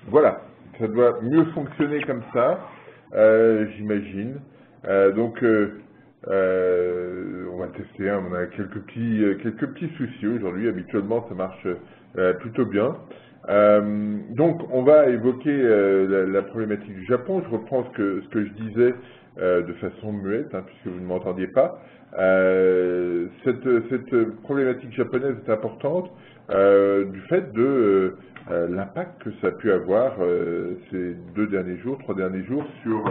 Voilà, ça doit mieux fonctionner comme ça, j'imagine. Donc, on va tester, hein. On a quelques petits soucis aujourd'hui. Habituellement, ça marche plutôt bien. Donc, on va évoquer la problématique du Japon. Je reprends ce que je disais de façon muette, hein, puisque vous ne m'entendiez pas. Cette problématique japonaise est importante du fait de l'impact que ça a pu avoir ces 3 derniers jours sur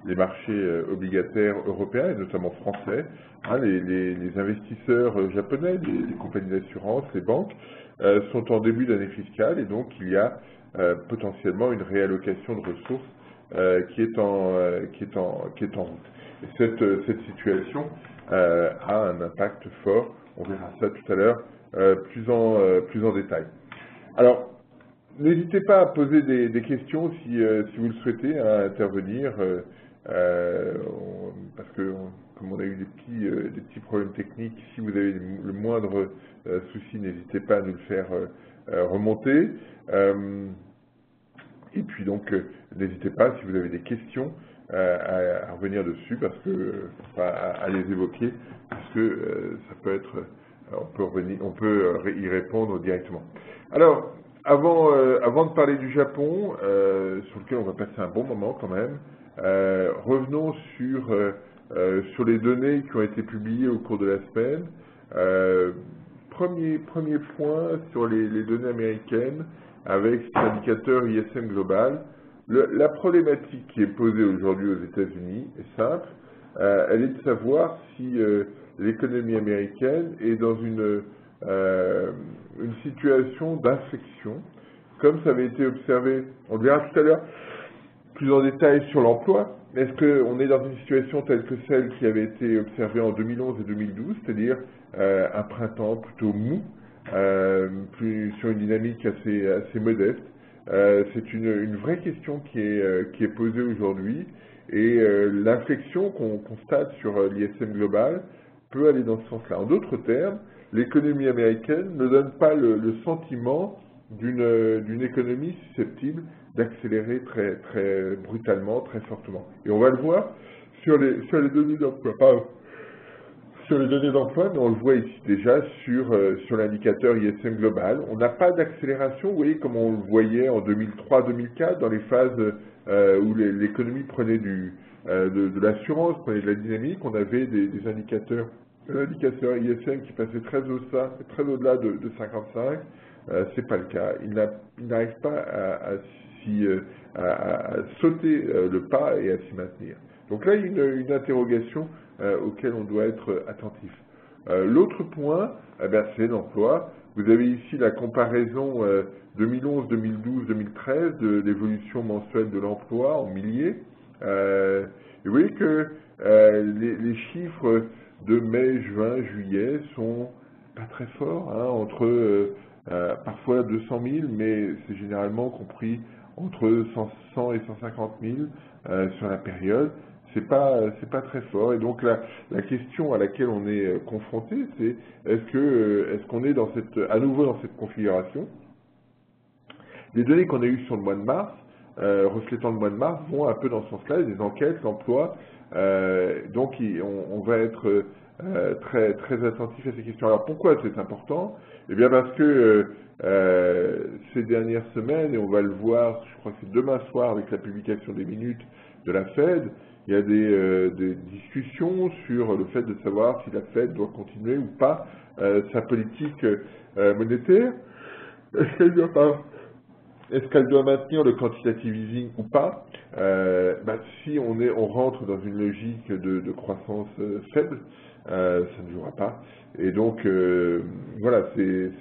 les marchés obligataires européens et notamment français. Hein, les investisseurs japonais, les compagnies d'assurance, les banques sont en début d'année fiscale et donc il y a potentiellement une réallocation de ressources qui est en route. Et cette situation a un impact fort. On verra ça tout à l'heure plus en détail. Alors, n'hésitez pas à poser des questions si vous le souhaitez, à intervenir, parce que comme on a eu des petits problèmes techniques, si vous avez le moindre souci, n'hésitez pas à nous le faire remonter. Et puis donc, n'hésitez pas, si vous avez des questions, à revenir dessus, parce que à les évoquer, parce que ça peut être, on peut y répondre directement. Alors, avant de parler du Japon, sur lequel on va passer un bon moment quand même, revenons sur les données qui ont été publiées au cours de la semaine. Premier point sur les données américaines avec cet indicateur ISM Global. La problématique qui est posée aujourd'hui aux États-Unis est simple. Elle est de savoir si l'économie américaine est dans une situation d'inflexion, comme ça avait été observé, on le verra tout à l'heure, plus en détail sur l'emploi. Est-ce qu'on est dans une situation telle que celle qui avait été observée en 2011 et 2012, c'est-à-dire un printemps plutôt mou, sur une dynamique assez modeste? C'est une vraie question qui est posée aujourd'hui, et l'inflexion qu'on constate sur l'ISM global peut aller dans ce sens-là. En d'autres termes, l'économie américaine ne donne pas le sentiment d'une économie susceptible d'accélérer très brutalement, très fortement. Et on va le voir sur les données d'emploi. Sur les données d'emploi, mais on le voit ici déjà sur l'indicateur ISM global. On n'a pas d'accélération, vous voyez, comme on le voyait en 2003-2004, dans les phases où l'économie prenait de l'assurance, prenait de la dynamique. On avait des indicateurs, l'indicateur ISM qui passait très au-delà de 55. C'est pas le cas. Il n'arrive pas à sauter le pas et à s'y maintenir. Donc là, il y a une interrogation auquel on doit être attentif. L'autre point, c'est l'emploi. Vous avez ici la comparaison 2011, 2012, 2013 de l'évolution mensuelle de l'emploi en milliers. Et vous voyez que les chiffres de mai, juin, juillet sont pas très forts, hein, entre parfois 200 000, mais c'est généralement compris entre 100 et 150 000 sur la période. C'est pas très fort. Et donc la question à laquelle on est confronté, c'est est-ce qu'on est à nouveau dans cette configuration? Les données qu'on a eues sur le mois de mars, reflétant le mois de mars, vont un peu dans ce sens-là, des enquêtes, l'emploi. Donc on va être très attentif à ces questions. Alors pourquoi c'est important? Eh bien parce que ces dernières semaines, et on va le voir, je crois que c'est demain soir avec la publication des minutes de la Fed, il y a des discussions sur le fait de savoir si la Fed doit continuer ou pas sa politique monétaire. Est-ce qu'elle doit maintenir le quantitative easing ou pas? Si on rentre dans une logique de croissance faible, ça ne jouera pas. Et donc, voilà, c'est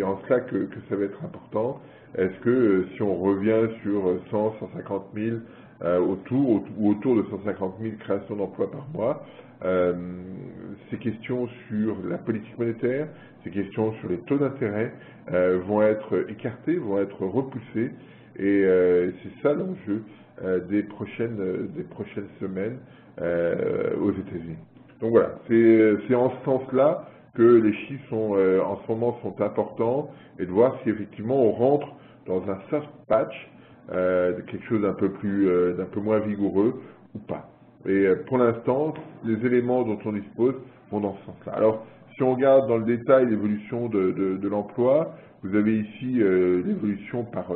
en cela que ça va être important. Est-ce que si on revient sur 100, 150 000 autour de 150 000 créations d'emplois par mois, ces questions sur la politique monétaire, ces questions sur les taux d'intérêt vont être écartées, vont être repoussées, et c'est ça l'enjeu des prochaines semaines aux États-Unis. Donc voilà, c'est en ce sens-là que les chiffres en ce moment sont importants, et de voir si effectivement on rentre dans un soft patch, quelque chose d'un peu moins vigoureux ou pas. Et pour l'instant, les éléments dont on dispose vont dans ce sens-là. Alors, si on regarde dans le détail l'évolution de l'emploi, vous avez ici l'évolution par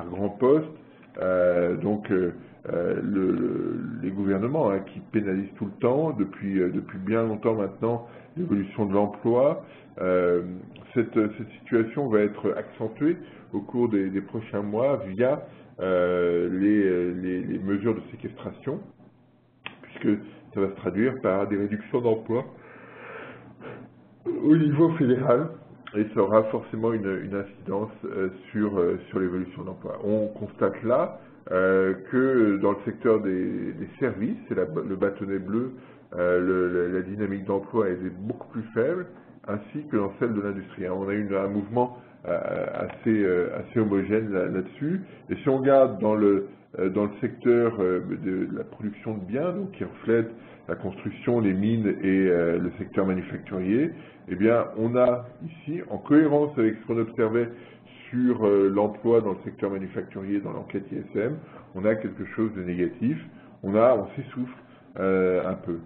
grand poste, les gouvernements qui pénalisent tout le temps, depuis bien longtemps maintenant, l'évolution de l'emploi. Cette situation va être accentuée au cours des prochains mois via les mesures de séquestration, puisque ça va se traduire par des réductions d'emplois au niveau fédéral, et ça aura forcément une incidence sur l'évolution de l'emploi. On constate là que dans le secteur des services, c'est le bâtonnet bleu, la dynamique d'emploi est beaucoup plus faible, ainsi que dans celle de l'industrie. On a eu un mouvement assez homogène là-dessus. Et si on regarde dans le secteur de la production de biens, donc qui reflète la construction, les mines et le secteur manufacturier, eh bien, on a ici, en cohérence avec ce qu'on observait sur l'emploi dans le secteur manufacturier, dans l'enquête ISM, on a quelque chose de négatif. On s'essouffle un peu.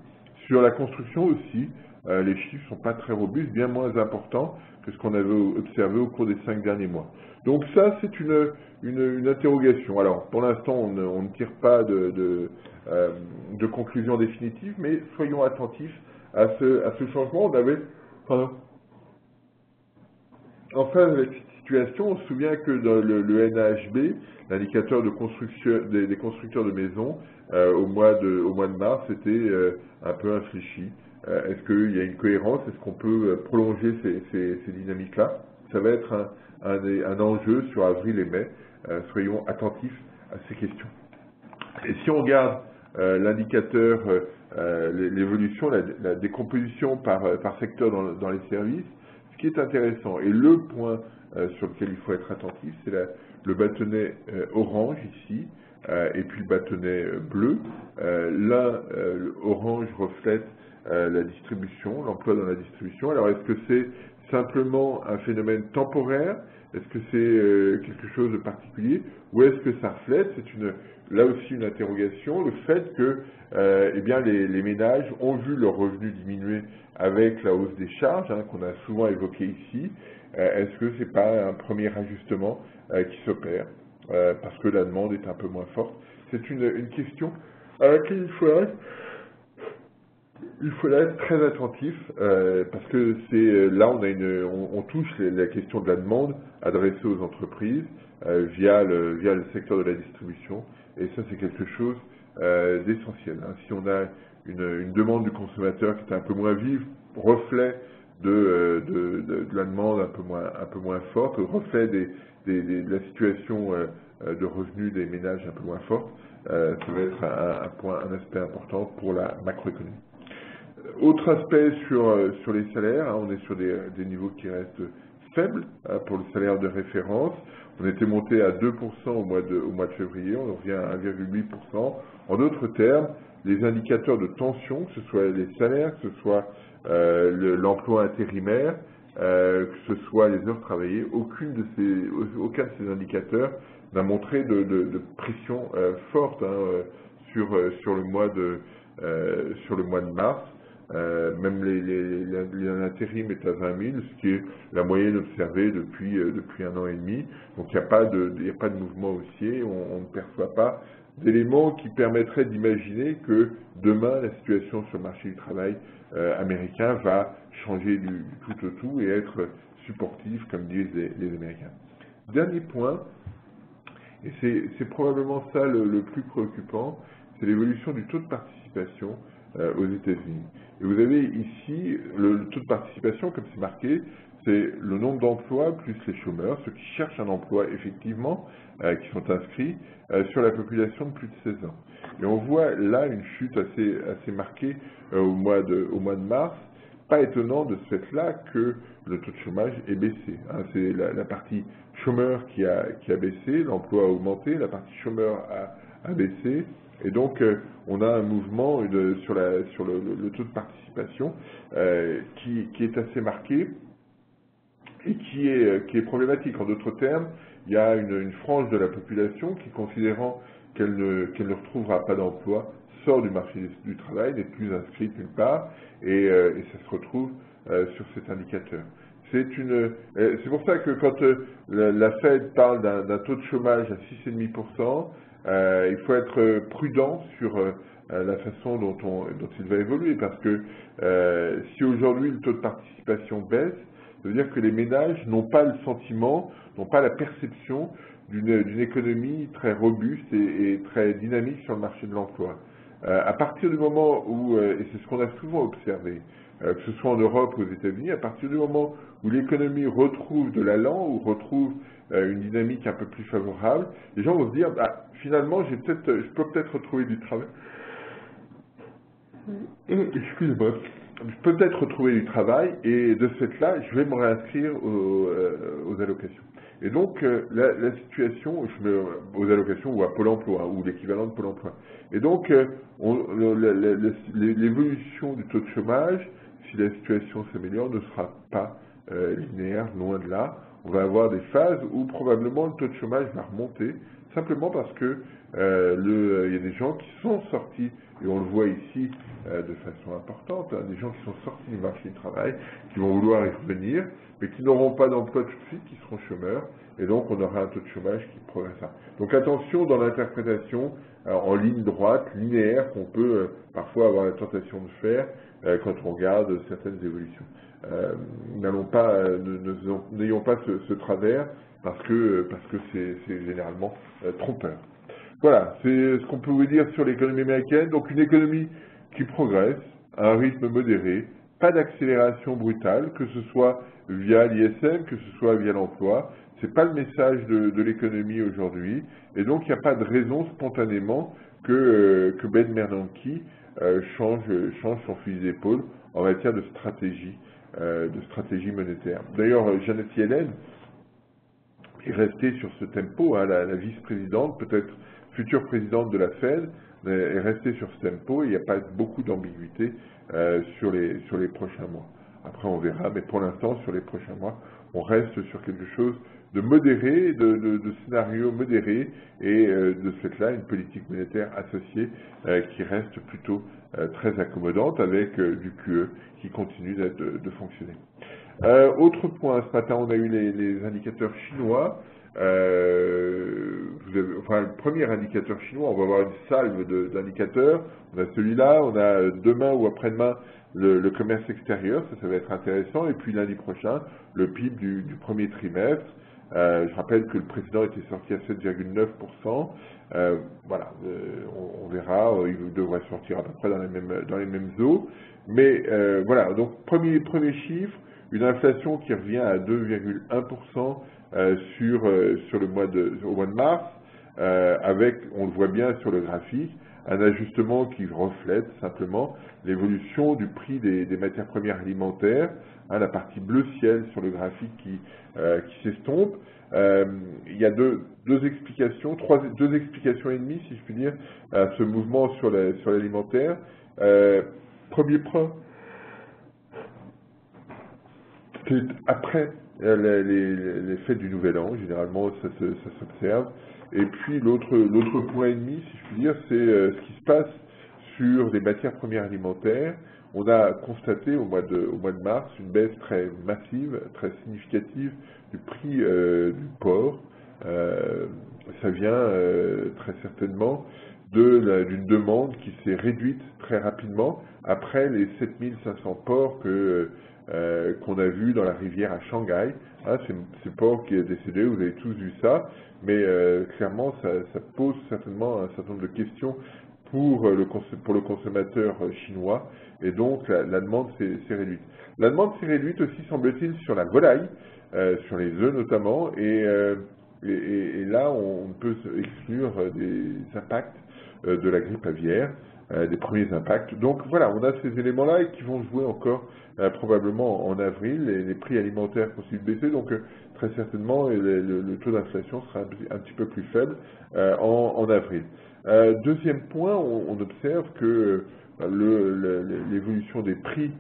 Sur la construction aussi, les chiffres ne sont pas très robustes, bien moins importants que ce qu'on avait observé au cours des 5 derniers mois. Donc ça, c'est une interrogation. Alors, pour l'instant, on ne tire pas de conclusion définitive, mais soyons attentifs à ce changement. En face de cette situation, on se souvient que dans le NAHB, l'indicateur de construction des constructeurs de maisons, au mois de mars, était un peu infléchi. Est-ce qu'il y a une cohérence? Est-ce qu'on peut prolonger ces dynamiques-là? Ça va être un enjeu sur avril et mai. Soyons attentifs à ces questions. Et si on regarde l'indicateur, l'évolution, la décomposition par secteur dans les services, ce qui est intéressant, et le point sur lequel il faut être attentif, c'est le bâtonnet orange ici, et puis le bâtonnet bleu. Orange reflète la distribution, l'emploi dans la distribution. Alors, est-ce que c'est simplement un phénomène temporaire? Est-ce que c'est quelque chose de particulier? Ou est-ce que ça reflète, là aussi une interrogation, le fait que eh bien, les ménages ont vu leurs revenus diminuer avec la hausse des charges, qu'on a souvent évoqué ici. Est-ce que ce n'est pas un premier ajustement qui s'opère parce que la demande est un peu moins forte? C'est une question à laquelle il faudra être très attentif parce que là on touche la question de la demande adressée aux entreprises via le secteur de la distribution, et ça c'est quelque chose d'essentiel. Si on a une demande du consommateur qui est un peu moins vive, reflet de la demande un peu moins forte, reflet de la situation de revenus des ménages un peu moins forte, ça va être un aspect important pour la macroéconomie. Autre aspect sur les salaires, on est sur des niveaux qui restent faibles pour le salaire de référence. On était monté à 2% au mois de février, on revient à 1,8%. En d'autres termes, les indicateurs de tension, que ce soit les salaires, que ce soit l'emploi intérimaire, que ce soit les heures travaillées, aucun de ces indicateurs n'a montré de pression forte sur le mois de mars. Même l'intérim est à 20 000, ce qui est la moyenne observée depuis 1 an et demi. Donc il n'y a pas de mouvement haussier, on ne perçoit pas d'éléments qui permettraient d'imaginer que demain la situation sur le marché du travail américain va changer du tout au tout et être supportive, comme disent les Américains. Dernier point, et c'est probablement ça le plus préoccupant, c'est l'évolution du taux de participation aux États-Unis. Et vous avez ici le taux de participation, comme c'est marqué, c'est le nombre d'emplois plus les chômeurs, ceux qui cherchent un emploi effectivement, qui sont inscrits sur la population de plus de 16 ans. Et on voit là une chute assez marquée au mois de mars. Pas étonnant de ce fait-là que le taux de chômage est baissé. C'est la partie chômeur qui a baissé, l'emploi a augmenté, la partie chômeur a baissé. Et donc, on a un mouvement sur le taux de participation qui est assez marqué et qui est problématique. En d'autres termes, il y a une frange de la population qui, considérant qu'elle ne retrouvera pas d'emploi, sort du marché du travail, n'est plus inscrite nulle part, et ça se retrouve sur cet indicateur. C'est pour ça que quand la Fed parle d'un taux de chômage à 6,5%, il faut être prudent sur la façon dont il va évoluer, parce que si aujourd'hui le taux de participation baisse, ça veut dire que les ménages n'ont pas le sentiment, n'ont pas la perception d'une économie très robuste et très dynamique sur le marché de l'emploi. À partir du moment où, et c'est ce qu'on a souvent observé, que ce soit en Europe ou aux États-Unis, à partir du moment où l'économie retrouve de l'allant ou retrouve une dynamique un peu plus favorable, les gens vont se dire, bah, finalement, je peux peut-être retrouver du travail. Excusez-moi. Je peux peut-être retrouver du travail et de ce fait-là, je vais me réinscrire aux allocations. Et donc, la situation, aux allocations ou à Pôle emploi, hein, ou l'équivalent de Pôle emploi. Et donc, l'évolution du taux de chômage, si la situation s'améliore, ne sera pas linéaire, loin de là. On va avoir des phases où probablement le taux de chômage va remonter, simplement parce que il y a des gens qui sont sortis, et on le voit ici de façon importante, hein, des gens qui sont sortis du marché du travail, qui vont vouloir y revenir, mais qui n'auront pas d'emploi tout de suite, qui seront chômeurs, et donc on aura un taux de chômage qui progressera. Donc attention dans l'interprétation en ligne droite, linéaire, qu'on peut parfois avoir la tentation de faire quand on regarde certaines évolutions. N'ayons pas ce travers, parce que c'est généralement trompeur. Voilà, c'est ce qu'on peut vous dire sur l'économie américaine. Donc une économie qui progresse à un rythme modéré, pas d'accélération brutale, que ce soit via l'ISM, que ce soit via l'emploi. C'est pas le message de l'économie aujourd'hui, et donc il n'y a pas de raison spontanément que Ben Bernanke change son fusil d'épaule en matière de stratégie monétaire. D'ailleurs, Janet Yellen est restée sur ce tempo, hein, la vice-présidente, peut-être future présidente de la Fed, est restée sur ce tempo, et il n'y a pas beaucoup d'ambiguïté sur les prochains mois. Après, on verra, mais pour l'instant, sur les prochains mois, on reste sur quelque chose de modéré, de scénario modéré, et de ce fait-là, une politique monétaire associée qui reste plutôt très accommodante, avec du QE qui continue de fonctionner. Autre point, ce matin, on a eu les indicateurs chinois. Le premier indicateur chinois, on va avoir une salve d'indicateurs. On a celui-là, on a demain ou après-demain le commerce extérieur, ça va être intéressant. Et puis lundi prochain, le PIB du premier trimestre. Je rappelle que le président était sorti à 7,9%. Voilà, on verra, il devrait sortir à peu près dans les mêmes eaux. Mais voilà, donc premier chiffre, une inflation qui revient à 2,1% au mois de mars, avec, on le voit bien sur le graphique, un ajustement qui reflète simplement l'évolution du prix des matières premières alimentaires, hein, la partie bleu ciel sur le graphique qui s'estompe. Il y a deux explications, deux explications et demie, si je puis dire, à ce mouvement sur l'alimentaire. Premier point, c'est après les fêtes du Nouvel An, généralement ça s'observe. Et puis l'autre point et demi, si je puis dire, c'est ce qui se passe sur les matières premières alimentaires. On a constaté au mois de mars une baisse très massive, très significative du prix du porc. Ça vient très certainement d'une demande qui s'est réduite très rapidement après les 7500 porcs qu'on a vus dans la rivière à Shanghai. Hein, c'est porc qui est décédé, vous avez tous vu ça, mais clairement ça pose certainement un certain nombre de questions pour le consommateur chinois, et donc la demande s'est réduite. La demande s'est réduite aussi, semble-t-il, sur la volaille, sur les œufs notamment, et là on peut exclure des impacts de la grippe aviaire, des premiers impacts. Donc voilà, on a ces éléments-là qui vont jouer encore probablement en avril. Les prix alimentaires continuent de baisser, donc très certainement le taux d'inflation sera un petit peu plus faible en avril. Deuxième point, on observe que l'évolution des prix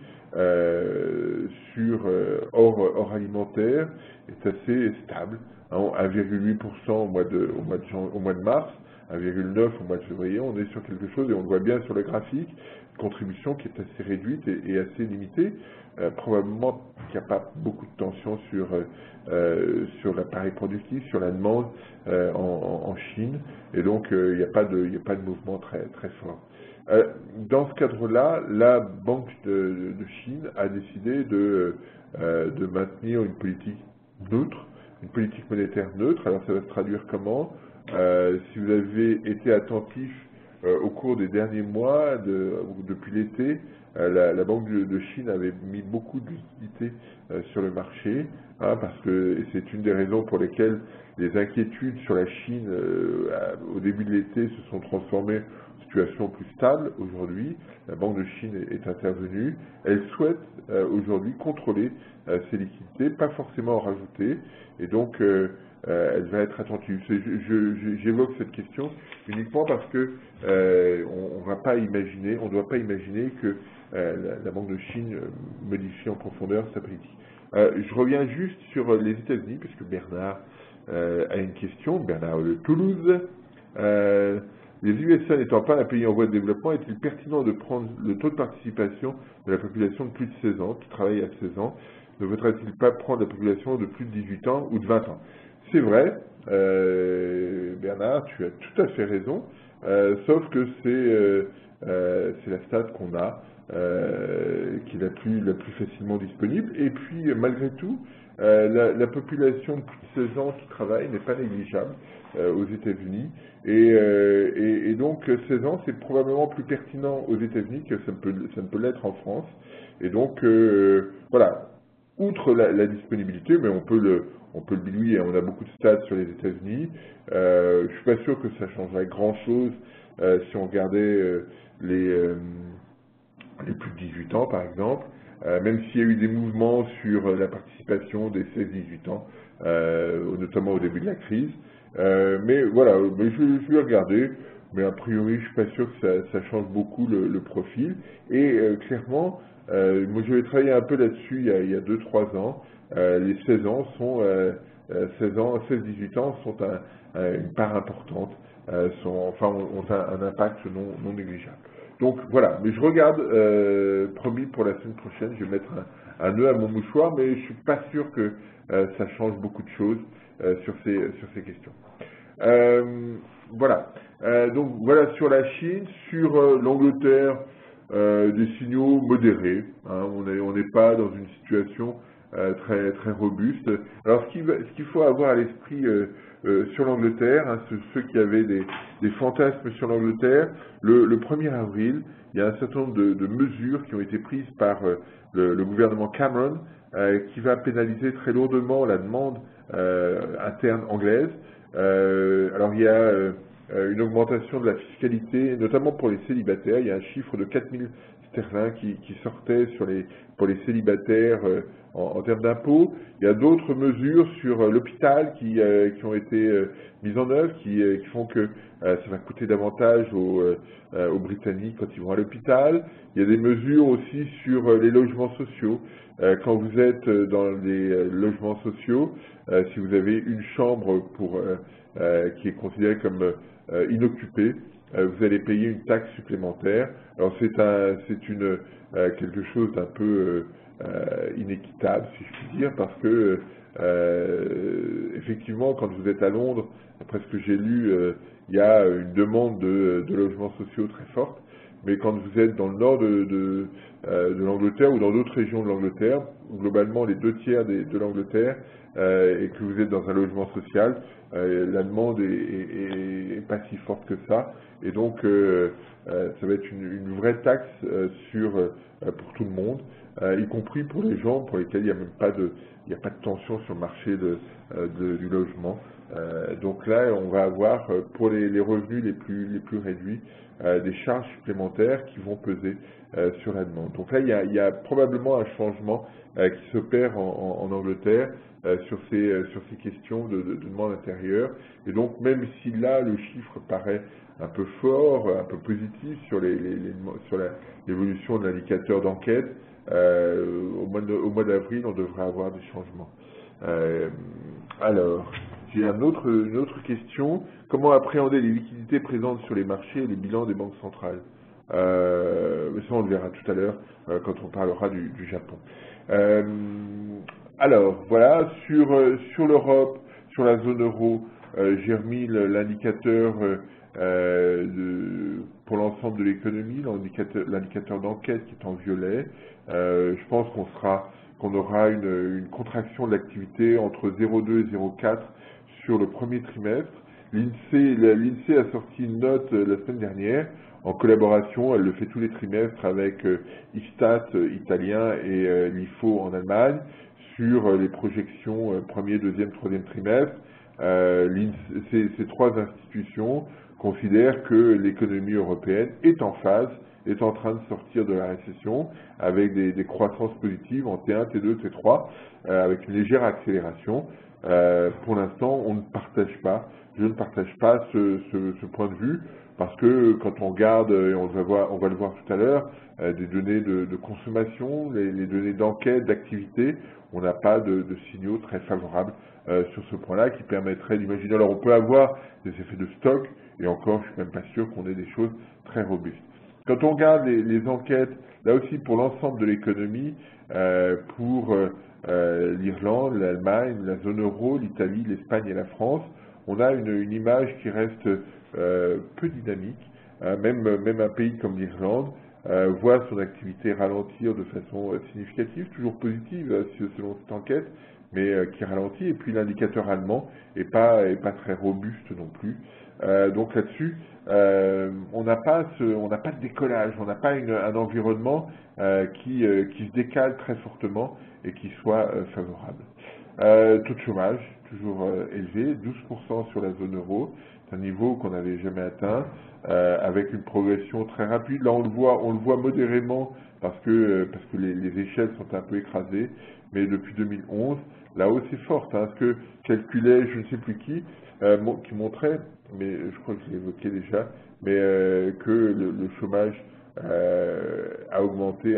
hors alimentaire est assez stable, hein, 1,8% au mois de mars, 1,9% au mois de février. On est sur quelque chose, et on le voit bien sur le graphique, une contribution qui est assez réduite et assez limitée. Probablement qu'il n'y a pas beaucoup de tension sur l'appareil productif, sur la demande en Chine, et donc il n'y a pas de mouvement très, très fort. Dans ce cadre-là, la Banque de Chine a décidé de maintenir une politique neutre, une politique monétaire neutre. Alors ça va se traduire comment? Si vous avez été attentif au cours des derniers mois, depuis l'été, la Banque de Chine avait mis beaucoup de liquidités sur le marché, hein, parce que c'est une des raisons pour lesquelles les inquiétudes sur la Chine au début de l'été se sont transformées en situation plus stable. Aujourd'hui, la Banque de Chine est intervenue. Elle souhaite aujourd'hui contrôler ces liquidités, pas forcément en rajouter, et donc elle va être attentive. J'évoque cette question uniquement parce que on ne doit pas imaginer que la Banque de Chine modifie en profondeur sa politique. Je reviens juste sur les États-Unis, puisque Bernard a une question, Bernard de Toulouse. Les USA n'étant pas un pays en voie de développement, est-il pertinent de prendre le taux de participation de la population de plus de 16 ans, qui travaille à 16 ans? Ne vaudrait-il pas prendre la population de plus de 18 ans ou de 20 ans? C'est vrai, Bernard, tu as tout à fait raison, sauf que c'est la stat qu'on a, qui est la plus facilement disponible, et puis malgré tout, la population de plus de 16 ans qui travaille n'est pas négligeable aux États-Unis, et donc 16 ans c'est probablement plus pertinent aux États-Unis que ça ne peut l'être en France, et donc voilà, outre la disponibilité, mais on peut le bidouiller, on a beaucoup de stats sur les États-Unis, je suis pas sûr que ça changerait grand-chose si on regardait les plus de 18 ans par exemple, même s'il y a eu des mouvements sur la participation des 16-18 ans, notamment au début de la crise. Mais voilà, je vais regarder, mais a priori je suis pas sûr que ça change beaucoup le profil. Et clairement, moi j'avais travaillé un peu là-dessus il y a 2-3 ans. Les 16 ans sont 16-18 ans sont une part importante, ont un impact non négligeable. Donc voilà, mais je regarde, promis pour la semaine prochaine, je vais mettre un nœud à mon mouchoir, mais je suis pas sûr que ça change beaucoup de choses sur ces questions. Voilà. Donc voilà sur la Chine, sur l'Angleterre, des signaux modérés. Hein, on n'est pas dans une situation très très robuste. Alors ce qu'il faut avoir à l'esprit sur l'Angleterre, hein, ceux qui avaient des fantasmes sur l'Angleterre, le 1er avril, il y a un certain nombre de mesures qui ont été prises par le gouvernement Cameron, qui va pénaliser très lourdement la demande interne anglaise. Alors il y a une augmentation de la fiscalité, notamment pour les célibataires. Il y a un chiffre de 4 000 sterling qui sortait pour les célibataires en termes d'impôts. Il y a d'autres mesures sur l'hôpital qui ont été mises en œuvre, qui font que ça va coûter davantage aux Britanniques quand ils vont à l'hôpital. Il y a des mesures aussi sur les logements sociaux. Quand vous êtes dans les logements sociaux, si vous avez une chambre qui est considérée comme inoccupée, vous allez payer une taxe supplémentaire. Alors c'est quelque chose d'un peu inéquitable, si je puis dire, parce que effectivement, quand vous êtes à Londres, après ce que j'ai lu, il y a une demande de logements sociaux très forte. Mais quand vous êtes dans le nord de l'Angleterre ou dans d'autres régions de l'Angleterre, globalement les 2/3 de l'Angleterre, et que vous êtes dans un logement social, la demande est pas si forte que ça. Et donc, ça va être une vraie taxe pour tout le monde, y compris pour les gens pour lesquels il n'y a même pas de tension sur le marché du logement. Donc là, on va avoir pour les revenus les plus réduits des charges supplémentaires qui vont peser sur la demande. Donc là, il y a probablement un changement qui s'opère en Angleterre sur ces questions de demande intérieure. Et donc, même si là, le chiffre paraît un peu fort, un peu positif sur l'évolution de l'indicateur d'enquête, au mois d'avril, on devrait avoir des changements. Alors, j'ai une autre question. Comment appréhender les liquidités présentes sur les marchés et les bilans des banques centrales? Mais ça, on le verra tout à l'heure quand on parlera du Japon. Alors, voilà, sur l'Europe, sur la zone euro, j'ai remis l'indicateur pour l'ensemble de l'économie, l'indicateur d'enquête qui est en violet. Je pense qu'on aura une contraction de l'activité entre 0,2 et 0,4 sur le premier trimestre. L'INSEE a sorti une note la semaine dernière en collaboration, elle le fait tous les trimestres avec Istat italien et l'IFO en Allemagne sur les projections premier, deuxième, troisième trimestre. Ces trois institutions considèrent que l'économie européenne est en phase, est en train de sortir de la récession avec des croissances positives en T1, T2, T3, avec une légère accélération. Pour l'instant, je ne partage pas ce point de vue, parce que quand on regarde, et on va le voir tout à l'heure, des données de consommation, les données d'enquête, d'activité, on n'a pas de signaux très favorables sur ce point-là qui permettraient d'imaginer. Alors on peut avoir des effets de stock, et encore, je suis même pas sûr qu'on ait des choses très robustes. Quand on regarde les enquêtes, là aussi pour l'ensemble de l'économie, pour l'Irlande, l'Allemagne, la zone euro, l'Italie, l'Espagne et la France, on a une image qui reste peu dynamique. Même un pays comme l'Irlande voit son activité ralentir de façon significative, toujours positive selon cette enquête, mais qui ralentit. Et puis l'indicateur allemand est pas très robuste non plus. Donc là-dessus, on n'a pas de décollage, on n'a pas un environnement qui se décale très fortement et qui soit favorable. Taux de chômage toujours élevé, 12% sur la zone euro, c'est un niveau qu'on n'avait jamais atteint, avec une progression très rapide. Là, on le voit modérément parce que les échelles sont un peu écrasées, mais depuis 2011, la hausse est forte. Ce que calculait je ne sais plus qui montrait, mais je crois que je l'ai évoqué déjà, mais que le chômage a augmenté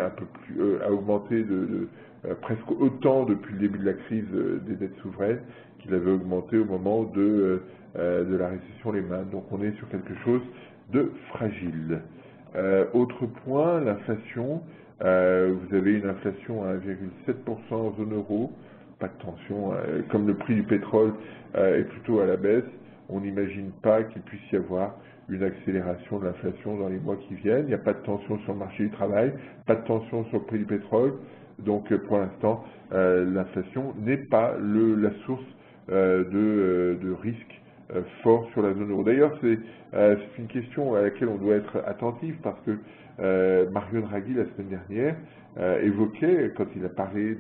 presque autant depuis le début de la crise des dettes souveraines qu'il avait augmenté au moment de la récession Lehman. Donc on est sur quelque chose de fragile. Autre point, l'inflation. Vous avez une inflation à 1,7% en zone euro, pas de tension, comme le prix du pétrole est plutôt à la baisse, on n'imagine pas qu'il puisse y avoir une accélération de l'inflation dans les mois qui viennent. Il n'y a pas de tension sur le marché du travail, pas de tension sur le prix du pétrole. Donc pour l'instant, l'inflation n'est pas la source de risque fort sur la zone euro. D'ailleurs, c'est une question à laquelle on doit être attentif parce que Mario Draghi, la semaine dernière, évoquait, quand il a parlé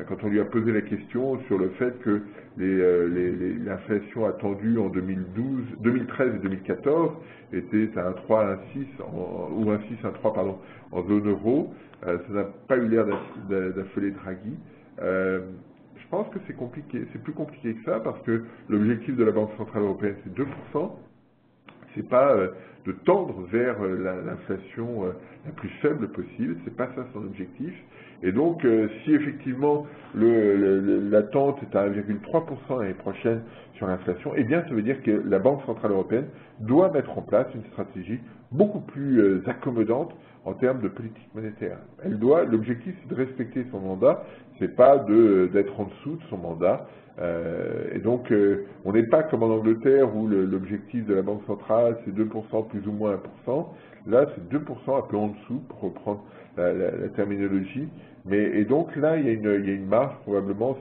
quand on lui a posé la question sur le fait que l'inflation attendue en 2013 et 2014 était à 1,3 à 1,6 ou 1,6 à 1,3 pardon en zone euro, ça n'a pas eu l'air d'affoler Draghi. Je pense que c'est compliqué, c'est plus compliqué que ça parce que l'objectif de la Banque Centrale Européenne c'est 2%. C'est pas de tendre vers l'inflation la plus faible possible, c'est pas ça son objectif. Et donc, si effectivement l'attente est à 1,3% l'année prochaine sur l'inflation, eh bien, ça veut dire que la Banque Centrale Européenne doit mettre en place une stratégie beaucoup plus accommodante en termes de politique monétaire. L'objectif, c'est de respecter son mandat, c'est pas d'être en dessous de son mandat. Et donc, on n'est pas comme en Angleterre où l'objectif de la Banque centrale, c'est 2% plus ou moins 1%. Là, c'est 2% un peu en dessous, pour reprendre la terminologie. Et donc là, il y a une marge probablement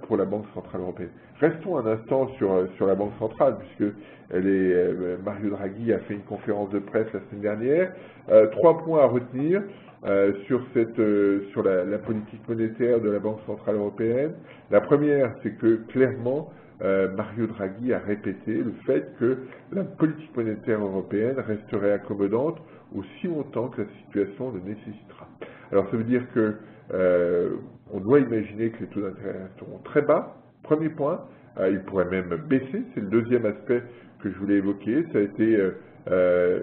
pour la Banque centrale européenne. Restons un instant sur la Banque centrale, puisque Mario Draghi a fait une conférence de presse la semaine dernière. 3 points à retenir sur la politique monétaire de la Banque centrale européenne. La première, c'est que clairement, Mario Draghi a répété le fait que la politique monétaire européenne resterait accommodante aussi longtemps que la situation le nécessitera. Alors ça veut dire que on doit imaginer que les taux d'intérêt resteront très bas, premier point, ils pourraient même baisser, c'est le deuxième aspect que je voulais évoquer, ça a été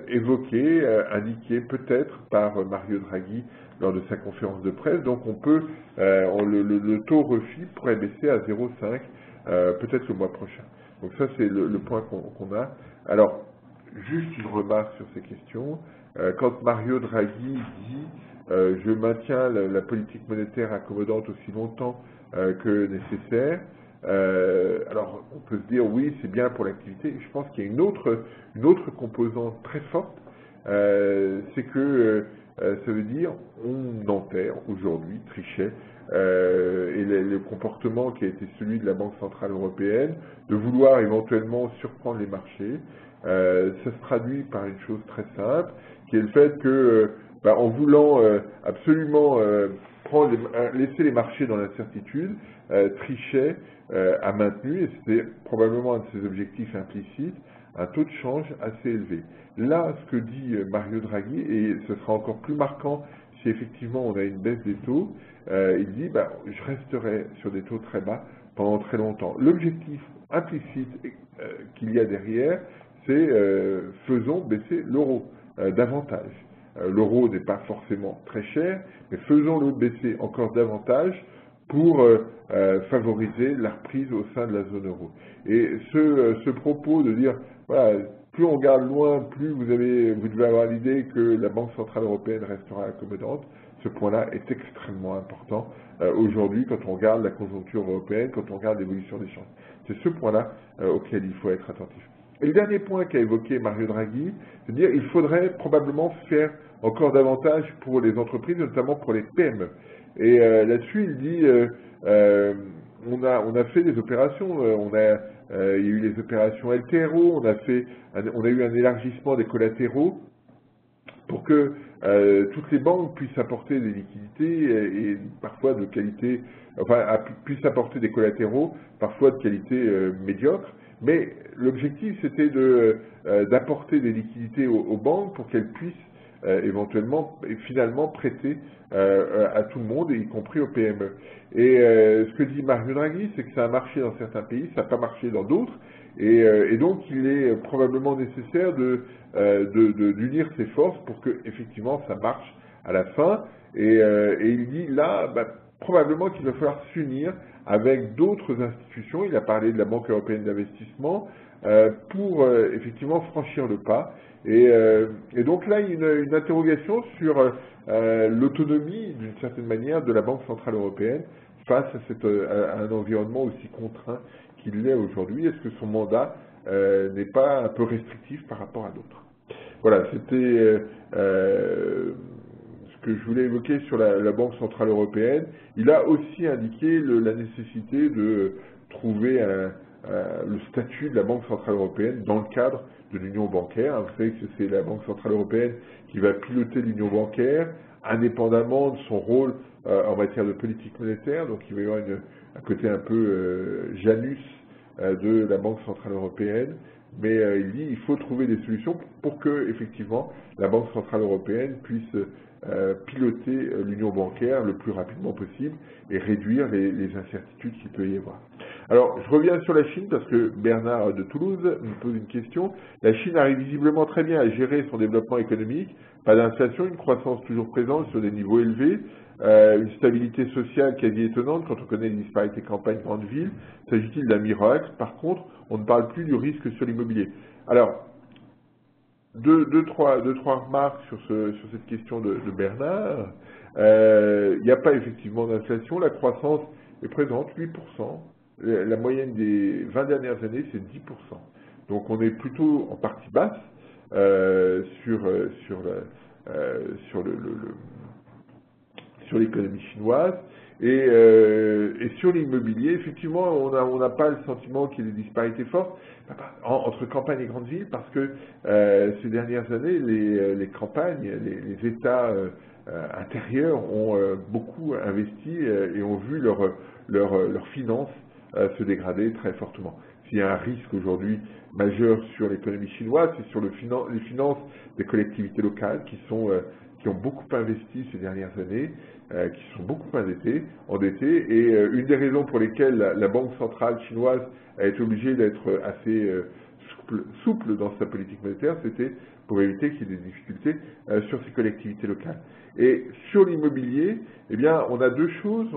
évoqué, indiqué peut-être par Mario Draghi lors de sa conférence de presse, donc on peut, le taux refi pourrait baisser à 0,5 peut-être le mois prochain. Donc ça c'est le point qu'on a. Alors, juste une remarque sur ces questions, quand Mario Draghi dit je maintiens la politique monétaire accommodante aussi longtemps que nécessaire, alors on peut se dire oui c'est bien pour l'activité, je pense qu'il y a une autre composante très forte, c'est que ça veut dire on enterre aujourd'hui Trichet et le comportement qui a été celui de la Banque Centrale Européenne de vouloir éventuellement surprendre les marchés, ça se traduit par une chose très simple qui est le fait que en voulant absolument laisser les marchés dans l'incertitude, Trichet a maintenu, et c'était probablement un de ses objectifs implicites, un taux de change assez élevé. Là, ce que dit Mario Draghi, et ce sera encore plus marquant si effectivement on a une baisse des taux, il dit je resterai sur des taux très bas pendant très longtemps. L'objectif implicite qu'il y a derrière, c'est faisons baisser l'euro davantage. L'euro n'est pas forcément très cher, mais faisons-le baisser encore davantage pour favoriser la reprise au sein de la zone euro. Et ce propos de dire, voilà, plus on regarde loin, plus vous devez avoir l'idée que la Banque Centrale Européenne restera accommodante, ce point-là est extrêmement important aujourd'hui quand on regarde la conjoncture européenne, quand on regarde l'évolution des chances. C'est ce point-là auquel il faut être attentif. Et le dernier point qu'a évoqué Mario Draghi, c'est de dire qu'il faudrait probablement faire encore davantage pour les entreprises, notamment pour les PME. Et là-dessus, il dit, on a fait des opérations, il y a eu les opérations LTRO, on a eu un élargissement des collatéraux pour que toutes les banques puissent apporter des liquidités et parfois de qualité, puissent apporter des collatéraux, parfois de qualité médiocre. Mais l'objectif, c'était d'apporter des liquidités aux banques pour qu'elles puissent éventuellement et finalement prêter à tout le monde, y compris aux PME. Et ce que dit Mario Draghi, c'est que ça a marché dans certains pays, ça n'a pas marché dans d'autres, et donc il est probablement nécessaire d'unir ses forces pour que effectivement ça marche à la fin. Et il dit là, probablement qu'il va falloir s'unir avec d'autres institutions. Il a parlé de la Banque européenne d'investissement pour effectivement franchir le pas. Et donc là, il y a une interrogation sur l'autonomie, d'une certaine manière, de la Banque Centrale Européenne face à un environnement aussi contraint qu'il l'est aujourd'hui. Est-ce que son mandat n'est pas un peu restrictif par rapport à d'autres? Voilà, c'était ce que je voulais évoquer sur la Banque Centrale Européenne. Il a aussi indiqué la nécessité de trouver le statut de la Banque Centrale Européenne dans le cadre de l'union bancaire. Vous savez que c'est la Banque Centrale Européenne qui va piloter l'union bancaire, indépendamment de son rôle en matière de politique monétaire. Donc il va y avoir un côté un peu Janus de la Banque Centrale Européenne. Mais il dit qu'il faut trouver des solutions pour que, effectivement, la Banque Centrale Européenne puisse piloter l'union bancaire le plus rapidement possible et réduire les incertitudes qu'il peut y avoir. Alors, je reviens sur la Chine parce que Bernard de Toulouse me pose une question. La Chine arrive visiblement très bien à gérer son développement économique. Pas d'inflation, une croissance toujours présente sur des niveaux élevés, une stabilité sociale quasi étonnante quand on connaît les disparités campagne-grande ville. S'agit-il d'un miracle? Par contre, on ne parle plus du risque sur l'immobilier. Alors, deux, trois remarques sur cette question de Bernard. Il n'y a pas effectivement d'inflation, la croissance est présente, 8%. La moyenne des 20 dernières années, c'est 10%. Donc on est plutôt en partie basse sur l'économie chinoise. Et sur l'immobilier, effectivement, on n'a pas le sentiment qu'il y ait des disparités fortes entre campagne et grandes villes, parce que ces dernières années, les campagnes, les États intérieurs ont beaucoup investi et ont vu leurs finances se dégrader très fortement. s'il y a un risque aujourd'hui majeur sur l'économie chinoise, c'est sur les finances des collectivités locales qui ont beaucoup investi ces dernières années, qui sont beaucoup endettées, et une des raisons pour lesquelles la Banque centrale chinoise a été obligée d'être assez souple dans sa politique monétaire, c'était pour éviter qu'il y ait des difficultés sur ces collectivités locales. Et sur l'immobilier, eh bien, on a deux choses.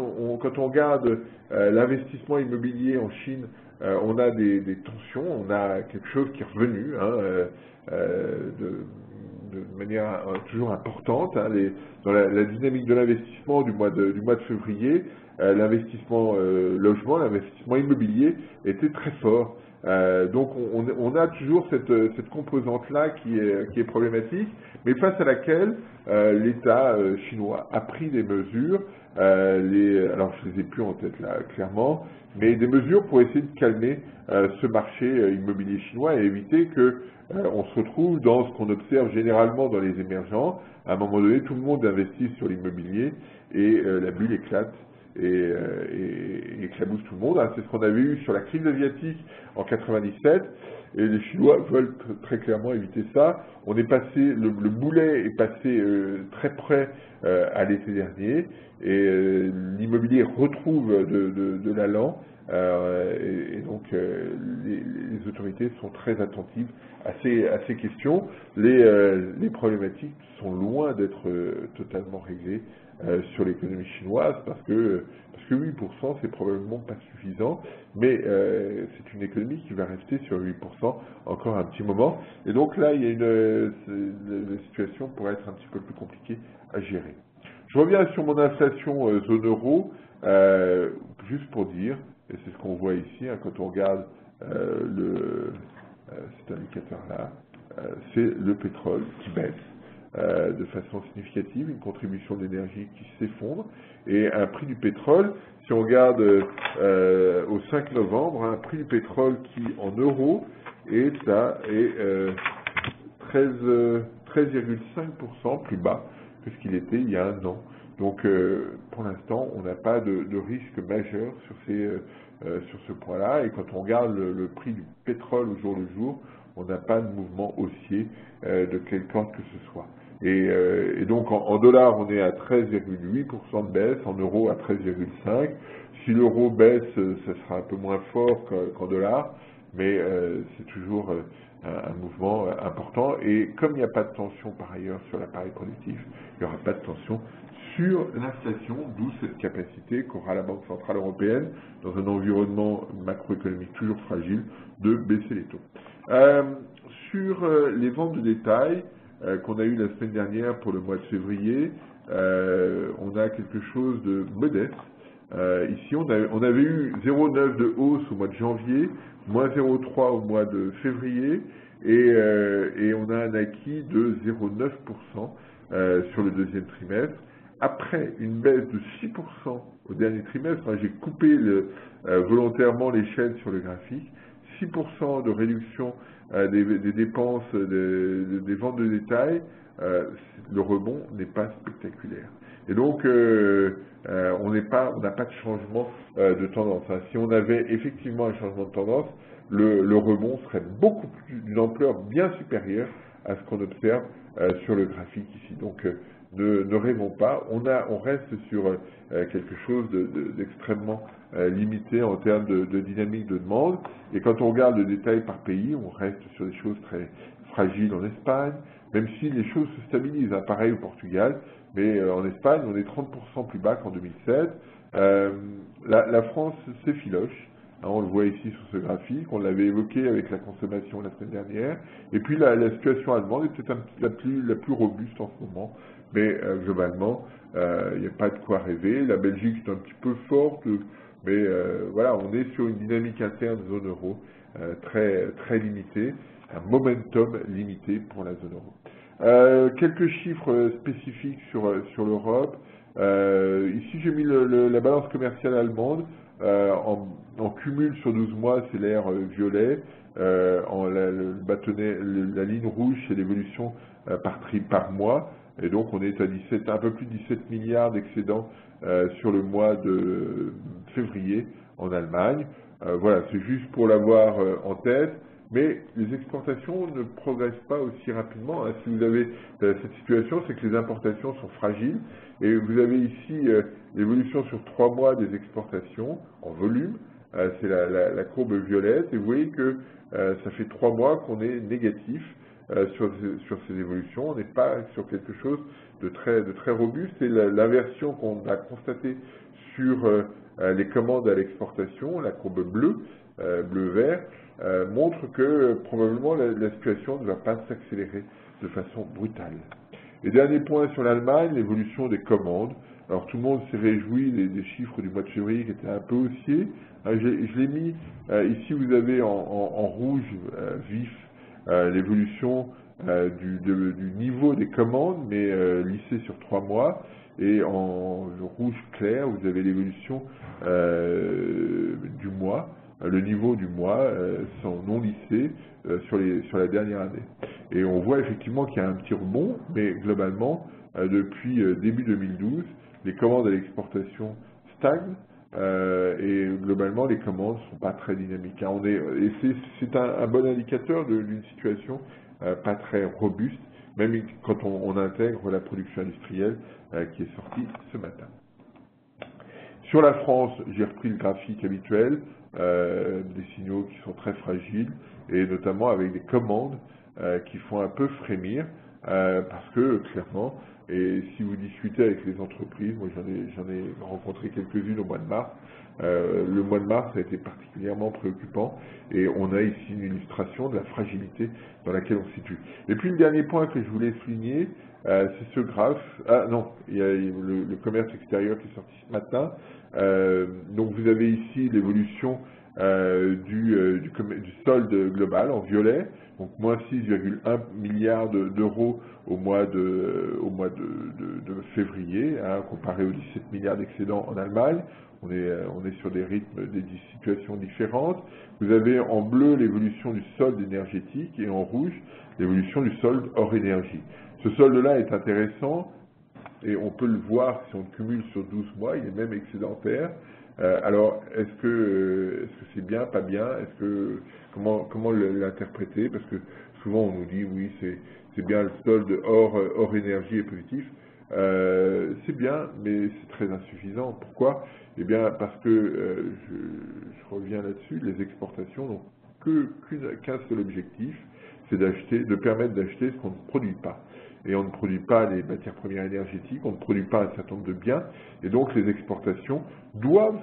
Quand on regarde l'investissement immobilier en Chine, on a des tensions, on a quelque chose qui est revenu de manière toujours importante. Dans la dynamique de l'investissement du mois de février, l'investissement logement, l'investissement immobilier était très fort. Donc on a toujours cette composante-là qui est problématique, mais face à laquelle l'État chinois a pris des mesures, alors je ne les ai plus en tête là clairement, mais des mesures pour essayer de calmer ce marché immobilier chinois et éviter que on se retrouve dans ce qu'on observe généralement dans les émergents. À un moment donné, tout le monde investit sur l'immobilier et la bulle éclate et éclabousse tout le monde. C'est ce qu'on avait eu sur la crise asiatique en 97, et les Chinois veulent très clairement éviter ça. On est passé, le boulet est passé très près à l'été dernier, et l'immobilier retrouve de l'allant, et donc les autorités sont très attentives à ces questions. Les problématiques sont loin d'être totalement réglées sur l'économie chinoise, parce que 8% c'est probablement pas suffisant, mais c'est une économie qui va rester sur 8% encore un petit moment, et donc là il y a la situation pourrait être un petit peu plus compliquée à gérer. Je reviens sur mon inflation zone euro, juste pour dire, et c'est ce qu'on voit ici, quand on regarde cet indicateur-là, c'est le pétrole qui baisse de façon significative, une contribution d'énergie qui s'effondre, et un prix du pétrole, si on regarde au 5 novembre, un prix du pétrole qui en euros est 13,5% plus bas que ce qu'il était il y a un an. Donc pour l'instant, on n'a pas de risque majeur sur ce point-là, et quand on regarde le prix du pétrole au jour le jour, on n'a pas de mouvement haussier de quelque sorte que ce soit. Et donc en dollars, on est à 13,8% de baisse, en euros à 13,5%. Si l'euro baisse, ça sera un peu moins fort qu'en dollars, mais c'est toujours un mouvement important. Et comme il n'y a pas de tension par ailleurs sur l'appareil productif, il n'y aura pas de tension sur l'inflation, d'où cette capacité qu'aura la Banque Centrale Européenne, dans un environnement macroéconomique toujours fragile, de baisser les taux. Sur les ventes de détail qu'on a eu la semaine dernière pour le mois de février, on a quelque chose de modeste. Ici, on avait eu 0,9 de hausse au mois de janvier, moins 0,3 au mois de février, et on a un acquis de 0,9% sur le deuxième trimestre. Après une baisse de 6% au dernier trimestre, j'ai coupé volontairement l'échelle sur le graphique, 6% de réduction des dépenses des ventes de détail, le rebond n'est pas spectaculaire. Et donc, on n'a pas de changement de tendance. Si on avait effectivement un changement de tendance, le rebond serait d'une ampleur bien supérieure à ce qu'on observe sur le graphique ici. Donc, ne rêvons pas, on reste sur quelque chose d'extrêmement limité en termes de dynamique de demande, et quand on regarde le détail par pays, on reste sur des choses très fragiles en Espagne, même si les choses se stabilisent, pareil au Portugal, mais en Espagne on est 30% plus bas qu'en 2007, la France s'effiloche. On le voit ici sur ce graphique, on l'avait évoqué avec la consommation la semaine dernière, et puis la situation allemande est peut-être la plus robuste en ce moment, mais globalement, il n'y a pas de quoi rêver. La Belgique est un petit peu forte, mais voilà, on est sur une dynamique interne zone euro très, très limitée, un momentum limité pour la zone euro. Quelques chiffres spécifiques sur l'Europe. Ici, j'ai mis la balance commerciale allemande. En cumul sur 12 mois, c'est l'air violet. La ligne rouge, c'est l'évolution par mois. Et donc, on est à un peu plus de 17 milliards d'excédents sur le mois de février en Allemagne. Voilà, c'est juste pour l'avoir en tête. Mais les exportations ne progressent pas aussi rapidement. Hein. Si vous avez cette situation, c'est que les importations sont fragiles. Et vous avez ici l'évolution sur 3 mois des exportations en volume. C'est la courbe violette. Et vous voyez que ça fait 3 mois qu'on est négatif sur ces évolutions. On n'est pas sur quelque chose de très robuste. Et l'inversion qu'on a constatée sur les commandes à l'exportation, la courbe bleue, bleu-vert, montre que probablement la situation ne va pas s'accélérer de façon brutale. Et dernier point sur l'Allemagne, l'évolution des commandes. Alors tout le monde s'est réjoui des chiffres du mois de février qui étaient un peu haussiers. Je l'ai mis, ici vous avez en rouge vif l'évolution du niveau des commandes, mais lissé sur 3 mois. Et en rouge clair, vous avez l'évolution du mois, le niveau du mois sans non lissé sur la dernière année. Et on voit effectivement qu'il y a un petit rebond, mais globalement, depuis début 2012, les commandes à l'exportation stagnent et globalement les commandes ne sont pas très dynamiques. Hein. Et c'est un bon indicateur d'une situation pas très robuste, même quand on intègre la production industrielle qui est sortie ce matin. Sur la France, j'ai repris le graphique habituel, des signaux qui sont très fragiles, et notamment avec des commandes qui font un peu frémir, parce que clairement, et si vous discutez avec les entreprises, moi j'en ai rencontré quelques-unes au mois de mars, le mois de mars a été particulièrement préoccupant, et on a ici une illustration de la fragilité dans laquelle on se situe. Et puis le dernier point que je voulais souligner, c'est ce graphe. Ah non, il y a le commerce extérieur qui est sorti ce matin. Donc vous avez ici l'évolution du solde global en violet, donc moins 6,1 milliards d'euros au mois de février, hein, comparé aux 17 milliards d'excédents en Allemagne. On est sur des rythmes, des situations différentes. Vous avez en bleu l'évolution du solde énergétique et en rouge l'évolution du solde hors énergie. Ce solde-là est intéressant et on peut le voir si on le cumule sur 12 mois, il est même excédentaire. Alors, est-ce que c'est bien, pas bien? Comment l'interpréter? Parce que souvent on nous dit oui, c'est bien, le solde hors énergie est positif. C'est bien, mais c'est très insuffisant. Pourquoi? Eh bien, parce que, je reviens là-dessus, les exportations n'ont qu'un seul objectif, c'est de permettre d'acheter ce qu'on ne produit pas. Et on ne produit pas les matières premières énergétiques, on ne produit pas un certain nombre de biens, et donc les exportations doivent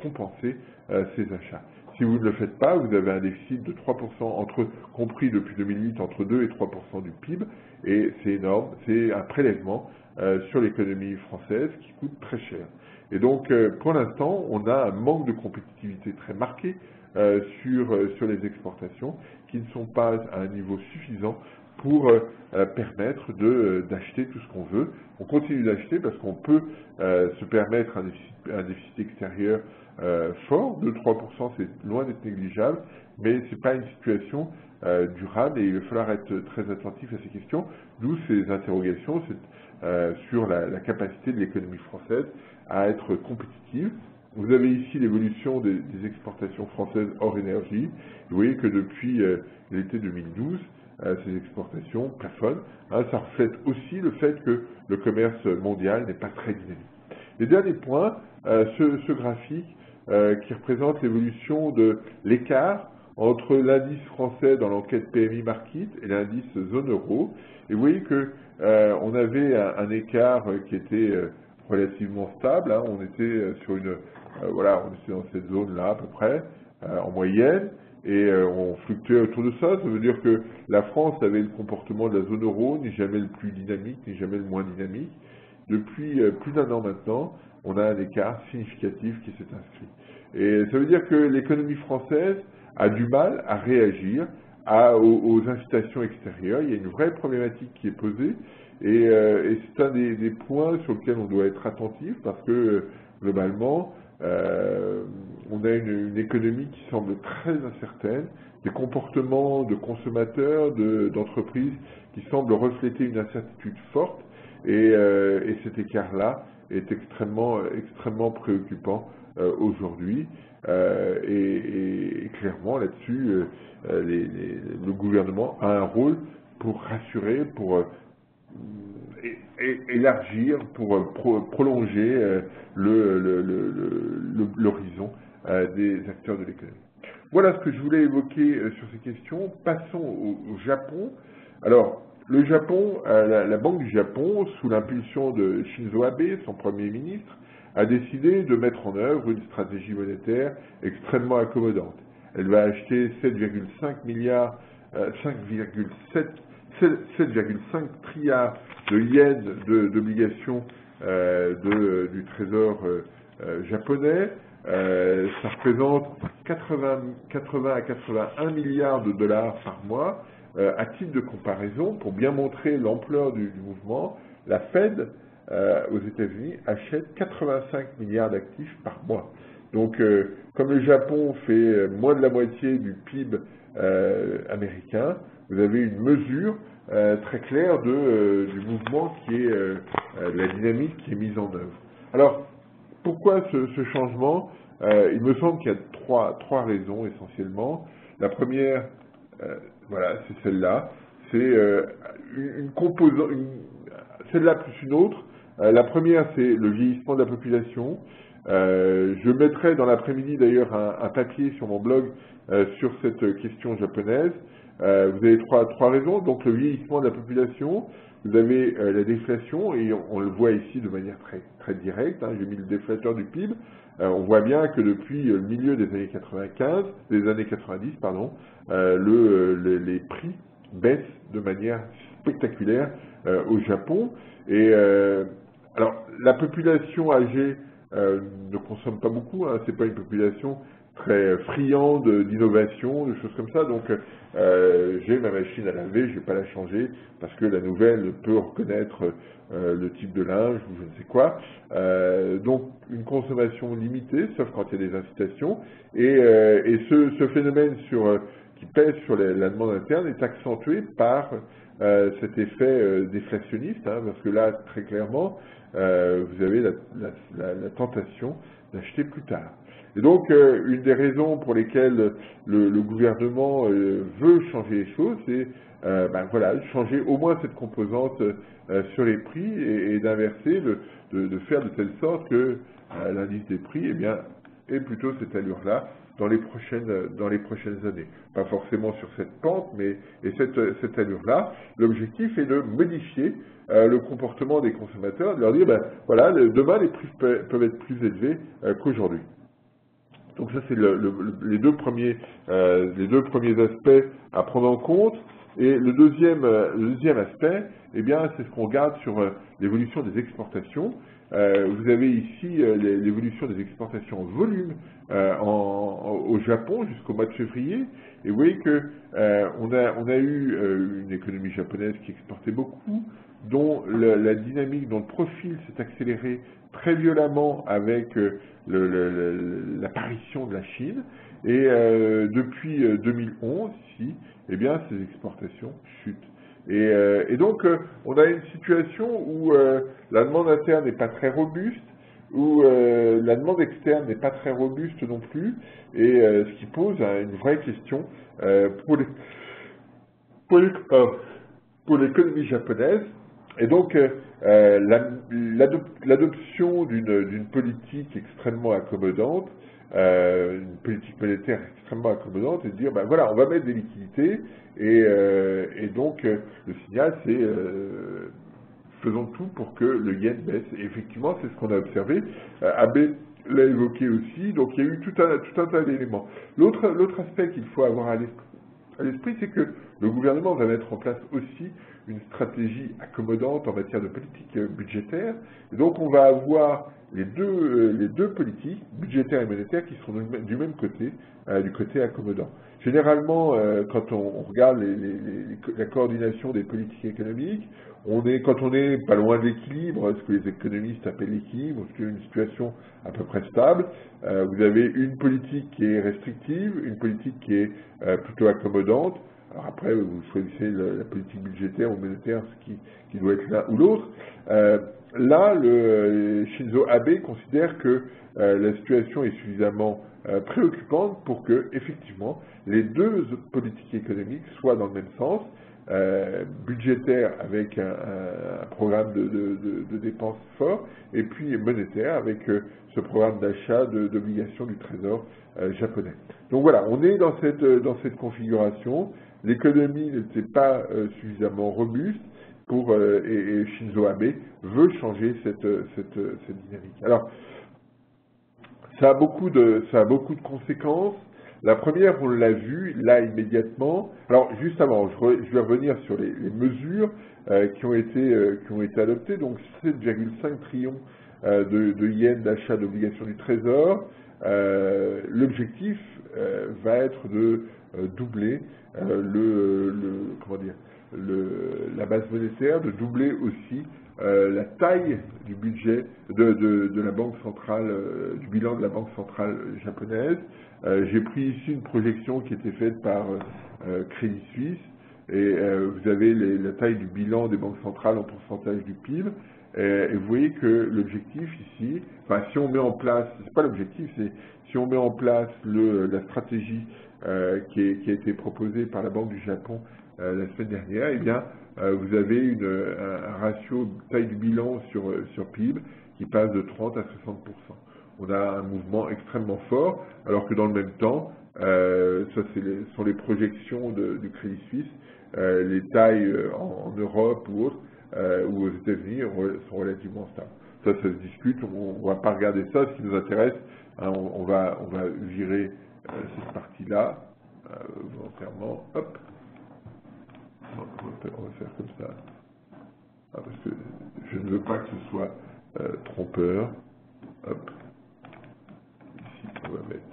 compenser ces achats. Si vous ne le faites pas, vous avez un déficit de 3%, compris depuis 2008, entre 2 et 3% du PIB, et c'est énorme, c'est un prélèvement sur l'économie française qui coûte très cher. Et donc, pour l'instant, on a un manque de compétitivité très marqué sur les exportations, qui ne sont pas à un niveau suffisant pour permettre d'acheter tout ce qu'on veut. On continue d'acheter parce qu'on peut se permettre un déficit extérieur fort, 2-3%, c'est loin d'être négligeable, mais ce n'est pas une situation durable et il va falloir être très attentif à ces questions, d'où ces interrogations sur la capacité de l'économie française à être compétitive. Vous avez ici l'évolution des exportations françaises hors énergie. Vous voyez que depuis l'été 2012, ces exportations plafonnent. Hein, ça reflète aussi le fait que le commerce mondial n'est pas très dynamique. Et dernier point, ce graphique qui représente l'évolution de l'écart entre l'indice français dans l'enquête PMI Market et l'indice zone euro. Et vous voyez que on avait un écart qui était relativement stable. Hein, on était sur voilà, on était dans cette zone-là à peu près en moyenne. Et on fluctuait autour de ça. Ça veut dire que la France avait le comportement de la zone euro, ni jamais le plus dynamique, ni jamais le moins dynamique. Depuis plus d'un an maintenant, on a un écart significatif qui s'est inscrit. Et ça veut dire que l'économie française a du mal à réagir aux incitations extérieures. Il y a une vraie problématique qui est posée. Et c'est un des points sur lesquels on doit être attentif parce que globalement, on a une économie qui semble très incertaine, des comportements de consommateurs, d'entreprises qui semblent refléter une incertitude forte, et cet écart-là est extrêmement préoccupant aujourd'hui. Et clairement, là-dessus, le gouvernement a un rôle pour rassurer, pour élargir, pour prolonger l'horizon des acteurs de l'économie. Voilà ce que je voulais évoquer sur ces questions. Passons au Japon. Alors, le Japon, la Banque du Japon, sous l'impulsion de Shinzo Abe, son Premier ministre, a décidé de mettre en œuvre une stratégie monétaire extrêmement accommodante. Elle va acheter 7,5 trilliards de yens d'obligations du trésor japonais. Ça représente 80 à 81 milliards de dollars par mois. À titre de comparaison, pour bien montrer l'ampleur du mouvement, la Fed aux États-Unis achète 85 milliards d'actifs par mois. Donc, comme le Japon fait moins de la moitié du PIB américain, vous avez une mesure très claire du mouvement qui est la dynamique qui est mise en œuvre. Alors, pourquoi ce changement? Il me semble qu'il y a trois raisons essentiellement. La première, voilà, c'est celle-là. C'est une composante, celle-là plus une autre. La première, c'est le vieillissement de la population. Je mettrai dans l'après-midi d'ailleurs un papier sur mon blog sur cette question japonaise. Vous avez trois raisons. Donc le vieillissement de la population, vous avez la déflation, et on le voit ici de manière très directe. J'ai mis le déflateur du PIB. On voit bien que depuis le milieu des années 90, pardon, les prix baissent de manière spectaculaire au Japon. Et alors, la population âgée ne consomme pas beaucoup, c'est pas une population très friande d'innovation, de choses comme ça, donc j'ai ma machine à laver, je vais pas la changer, parce que la nouvelle peut reconnaître le type de linge ou je ne sais quoi, donc une consommation limitée, sauf quand il y a des incitations, et ce phénomène qui pèse sur la demande interne est accentué par cet effet déflationniste, parce que là, très clairement, vous avez la tentation d'acheter plus tard. Et donc, une des raisons pour lesquelles le gouvernement veut changer les choses, c'est voilà, changer au moins cette composante sur les prix et d'inverser, de faire de telle sorte que l'indice des prix ait plutôt cette allure-là dans les prochaines années. Pas forcément sur cette pente, mais cette allure-là. L'objectif est de modifier le comportement des consommateurs, de leur dire, voilà, demain les prix peuvent être plus élevés qu'aujourd'hui. Donc ça, c'est les deux premiers aspects à prendre en compte. Et le deuxième aspect, c'est ce qu'on regarde sur l'évolution des exportations. Vous avez ici l'évolution des exportations en volume au Japon jusqu'au mois de février. Et vous voyez que on a eu une économie japonaise qui exportait beaucoup, dont la dynamique, dont le profil s'est accéléré très violemment avec l'apparition de la Chine. Et depuis 2011, ici, ces exportations chutent. Et donc, on a une situation où la demande interne n'est pas très robuste, où la demande externe n'est pas très robuste non plus, et ce qui pose une vraie question pour l'économie japonaise. Et donc, l'adoption d'une politique extrêmement accommodante, une politique monétaire extrêmement accommodante, et de dire, voilà, on va mettre des liquidités, et donc, le signal, c'est faisons tout pour que le yen baisse. Et effectivement, c'est ce qu'on a observé. Abe l'a évoqué aussi, donc il y a eu tout un tas d'éléments. L'autre aspect qu'il faut avoir à l'esprit, c'est que le gouvernement va mettre en place aussi une stratégie accommodante en matière de politique budgétaire. Et donc on va avoir les deux politiques, budgétaires et monétaires, qui sont du même côté, du côté accommodant. Généralement, quand on regarde la coordination des politiques économiques, quand on est pas loin de l'équilibre, ce que les économistes appellent l'équilibre, ce qui est une situation à peu près stable, vous avez une politique qui est restrictive, une politique qui est plutôt accommodante, Alors après, vous choisissez la politique budgétaire ou monétaire, qui doit être l'un ou l'autre. Là, Shinzo Abe considère que la situation est suffisamment préoccupante pour que, effectivement, les deux politiques économiques soient dans le même sens, budgétaire avec un programme de dépenses fort, et puis monétaire avec ce programme d'achat d'obligations du Trésor japonais. Donc voilà, on est dans cette configuration. L'économie n'était pas suffisamment robuste et Shinzo Abe veut changer cette dynamique. Alors, ça a beaucoup de conséquences. La première, on l'a vu là immédiatement. Alors, juste avant, je vais revenir sur les mesures qui ont été adoptées. Donc, 7,5 trillions de yens d'achat d'obligations du Trésor. L'objectif va être de doubler la base monétaire, de doubler aussi la taille du budget de la Banque centrale, du bilan de la Banque centrale japonaise. J'ai pris ici une projection qui était faite par Crédit Suisse, et vous avez la taille du bilan des banques centrales en pourcentage du PIB, et vous voyez que l'objectif ici, enfin si on met en place, c'est pas l'objectif, c'est si on met en place la stratégie qui a été proposée par la Banque du Japon la semaine dernière, eh bien vous avez un ratio taille du bilan sur PIB qui passe de 30 à 60%. On a un mouvement extrêmement fort, alors que dans le même temps, ça sont les projections du Crédit Suisse, les tailles en Europe ou autres, ou aux États-Unis sont relativement stables. Ça se discute, on ne va pas regarder ça. Ce qui nous intéresse, hein, on va virer cette partie-là volontairement. Hop. On va faire comme ça. Parce que je ne veux pas que ce soit trompeur. Hop. Ici, on va mettre.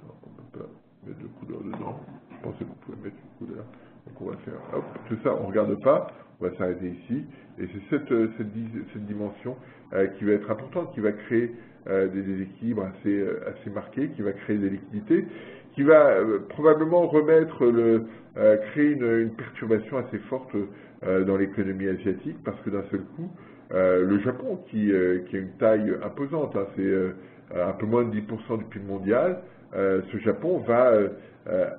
Non, on ne peut pas mettre de couleur dedans. Je pensais qu'on pouvait mettre une couleur. Donc on va faire, hop, tout ça, on ne regarde pas, on va s'arrêter ici. Et c'est cette dimension qui va être importante, qui va créer des déséquilibres assez marqués, qui va créer des liquidités, qui va probablement créer une perturbation assez forte dans l'économie asiatique, parce que d'un seul coup, le Japon, qui a une taille imposante, hein, c'est un peu moins de 10% du PIB mondial, ce Japon va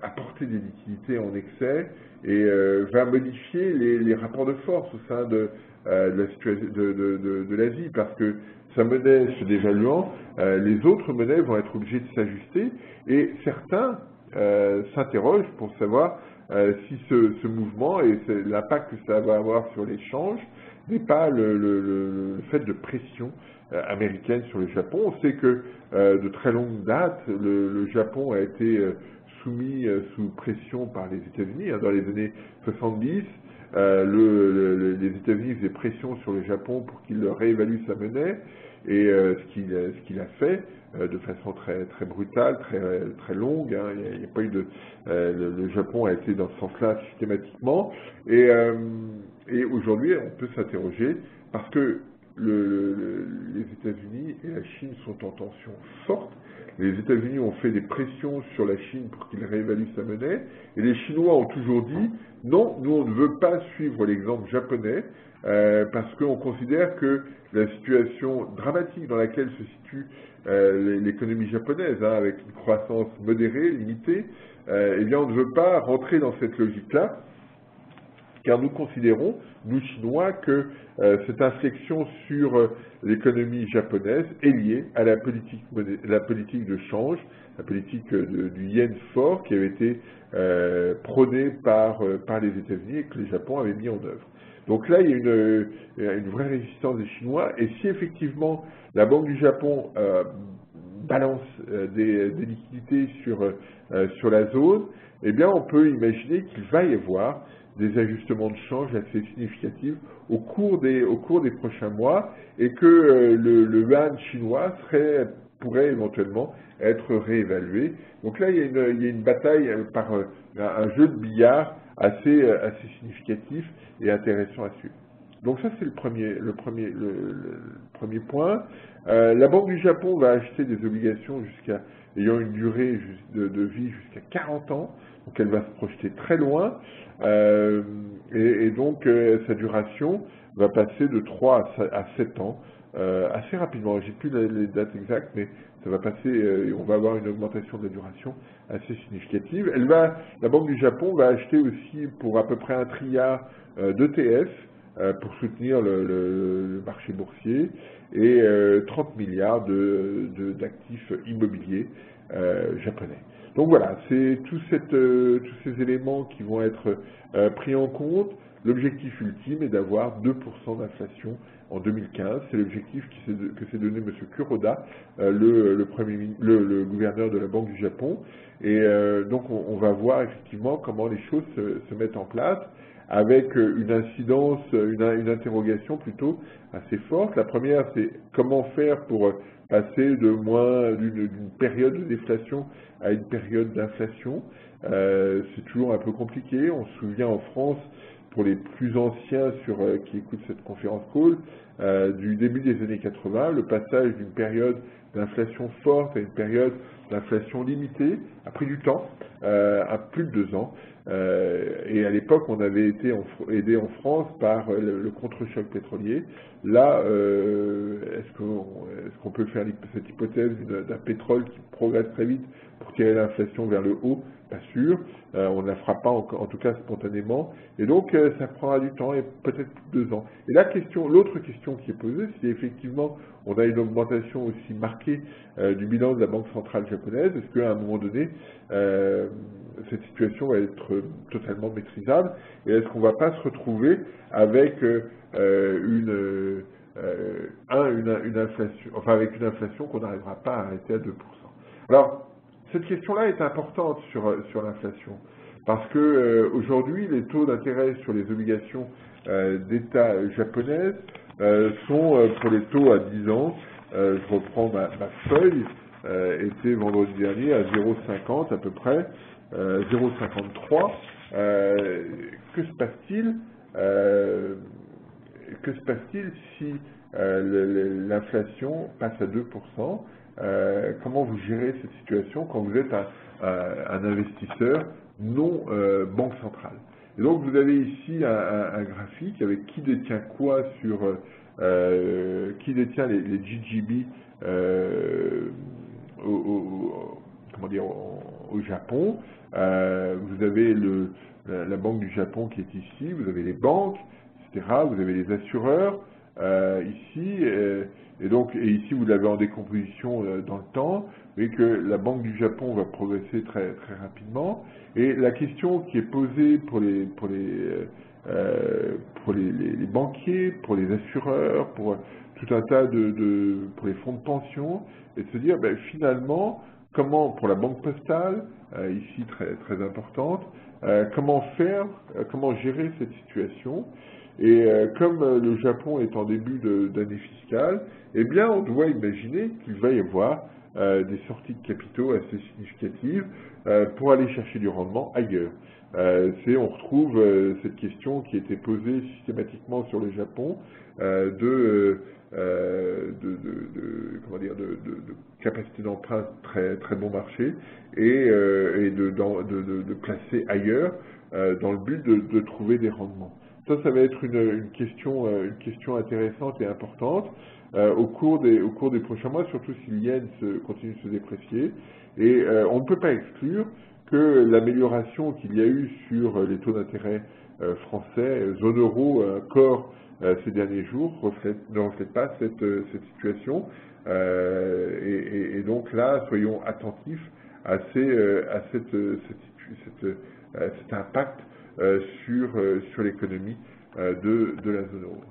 apporter des liquidités en excès et va modifier les rapports de force au sein de l'Asie, parce que sa monnaie se dévaluant, les autres monnaies vont être obligées de s'ajuster, et certains s'interrogent pour savoir si ce mouvement et l'impact que ça va avoir sur l'échange n'est pas le fait de pression américaine sur le Japon. On sait que de très longue date, le Japon a été soumis sous pression par les États-Unis. Hein, dans les années 70, les États-Unis faisaient pression sur le Japon pour qu'il réévalue sa monnaie, et ce qu'il a fait de façon très brutale, très longue. Hein, il n'y a pas eu le Japon a été dans ce sens-là systématiquement, et aujourd'hui on peut s'interroger parce que les États-Unis et la Chine sont en tension forte. Les États-Unis ont fait des pressions sur la Chine pour qu'il réévalue sa monnaie, et les Chinois ont toujours dit non, nous on ne veut pas suivre l'exemple japonais, parce qu'on considère que la situation dramatique dans laquelle se situe l'économie japonaise, hein, avec une croissance modérée, limitée, eh bien on ne veut pas rentrer dans cette logique-là, car nous considérons, nous Chinois, que cette inflexion sur l'économie japonaise est liée à la politique de change, la politique du yen fort qui avait été prônée par les États-Unis et que le Japon avait mis en œuvre. Donc là, il y a une vraie résistance des Chinois, et si effectivement la Banque du Japon balance des liquidités sur la zone, eh bien on peut imaginer qu'il va y avoir des ajustements de change assez significatifs au cours des prochains mois, et que le yuan chinois pourrait éventuellement être réévalué. Donc là, il y a une bataille par un jeu de billard assez significatif et intéressant à suivre. Donc ça c'est le premier point. La Banque du Japon va acheter des obligations ayant une durée de vie jusqu'à 40 ans, donc elle va se projeter très loin, et donc sa duration va passer de 3 à 7 ans, assez rapidement. J'ai plus les dates exactes, mais ça va passer, on va avoir une augmentation de la duration assez significative. La Banque du Japon va acheter aussi pour à peu près 1 trilliard d'ETF pour soutenir le marché boursier et 30 milliards d'actifs immobiliers japonais. Donc voilà, c'est tous ces éléments qui vont être pris en compte. L'objectif ultime est d'avoir 2% d'inflation en 2015. C'est l'objectif que s'est donné M. Kuroda, le gouverneur de la Banque du Japon. Et donc on va voir effectivement comment les choses se mettent en place, avec une incidence, une interrogation plutôt assez forte. La première, c'est comment faire pour passer d'une période de déflation à une période d'inflation. C'est toujours un peu compliqué. On se souvient en France, pour les plus anciens qui écoutent cette conférence call, du début des années 80, le passage d'une période d'inflation forte à une période d'inflation limitée a pris du temps, à plus de 2 ans. Et à l'époque, on avait été aidé en France par le contre-choc pétrolier. Là, est-ce qu'on peut faire cette hypothèse d'un pétrole qui progresse très vite pour tirer l'inflation vers le haut? Pas sûr. On ne la fera pas en tout cas spontanément. Et donc, ça prendra du temps et peut-être plus de 2 ans. Et l'autre question qui est posée, c'est effectivement, on a une augmentation aussi marquée du bilan de la Banque centrale japonaise. Est-ce qu'à un moment donné, cette situation va être totalement maîtrisable? Et est-ce qu'on ne va pas se retrouver avec une inflation qu'on n'arrivera pas à arrêter à 2%? Alors, cette question-là est importante sur l'inflation, parce que aujourd'hui, les taux d'intérêt sur les obligations d'État japonaises sont pour les taux à 10 ans, je reprends ma feuille, était vendredi dernier à 0,50 à peu près, 0,53. Que se passe-t-il si l'inflation passe à 2%? Comment vous gérez cette situation quand vous êtes un investisseur non banque centrale? Et donc vous avez ici un graphique avec qui détient quoi qui détient les JGB au Japon. Vous avez la Banque du Japon qui est ici, vous avez les banques, etc. Vous avez les assureurs ici, et ici vous l'avez en décomposition dans le temps. Vous voyez que la Banque du Japon va progresser très, très rapidement. Et la question qui est posée pour les banquiers, pour les assureurs, pour tout un tas pour les fonds de pension, et de se dire finalement, pour la banque postale, ici très, très importante, comment gérer cette situation? Et comme le Japon est en début d'année fiscale, eh bien on doit imaginer qu'il va y avoir des sorties de capitaux assez significatives pour aller chercher du rendement ailleurs. On retrouve cette question qui était posée systématiquement sur le Japon de capacité d'emprunt très, très bon marché et de placer ailleurs dans le but de trouver des rendements. Ça va être une question intéressante et importante au cours des prochains mois, surtout si le yen continue de se déprécier. Et on ne peut pas exclure que l'amélioration qu'il y a eu sur les taux d'intérêt français, zone euro, corps, ces derniers jours, ne reflète pas cette situation. Et donc là, soyons attentifs à cet impact sur l'économie de la zone euro.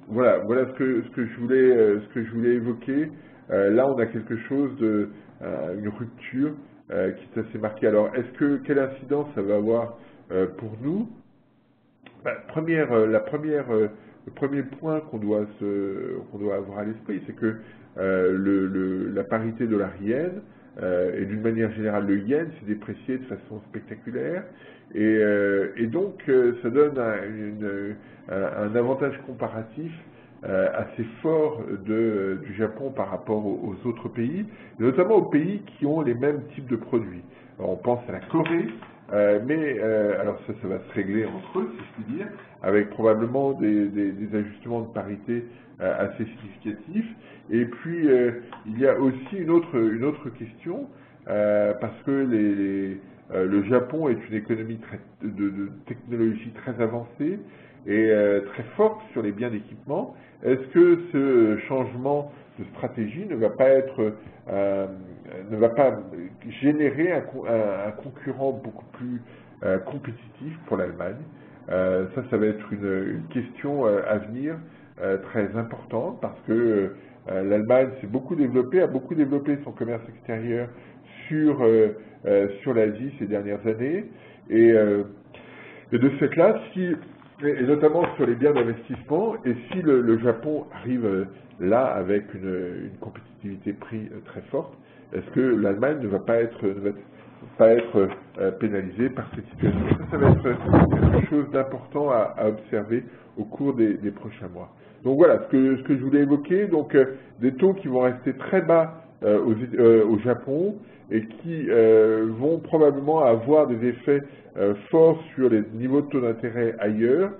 Voilà ce que je voulais évoquer. Là, on a quelque chose une rupture qui est assez marquée. Alors, quelle incidence ça va avoir pour nous? Le premier point qu'on doit avoir à l'esprit, c'est que la parité dollarienne et d'une manière générale, le yen s'est déprécié de façon spectaculaire. Et donc, ça donne un avantage comparatif assez fort du Japon par rapport aux autres pays, notamment aux pays qui ont les mêmes types de produits. Alors, on pense à la Corée, alors ça va se régler entre eux, si je puis dire, avec probablement des ajustements de parité assez significatifs. Et puis, il y a aussi une autre question, parce que le Japon est une économie de technologie très avancée et très forte sur les biens d'équipement. Est-ce que ce changement de stratégie ne va pas générer un concurrent beaucoup plus compétitif pour l'Allemagne? Ça va être une question à venir très importante parce que l'Allemagne a beaucoup développé son commerce extérieur sur l'Asie ces dernières années et de ce fait-là, et notamment sur les biens d'investissement, et si le Japon arrive là avec une compétitivité prix très forte, est-ce que l'Allemagne ne va pas être pénalisée par cette situation? Ça va être quelque chose d'important à observer au cours des prochains mois. Donc voilà ce que je voulais évoquer, donc des taux qui vont rester très bas au Japon et qui vont probablement avoir des effets forts sur les niveaux de taux d'intérêt ailleurs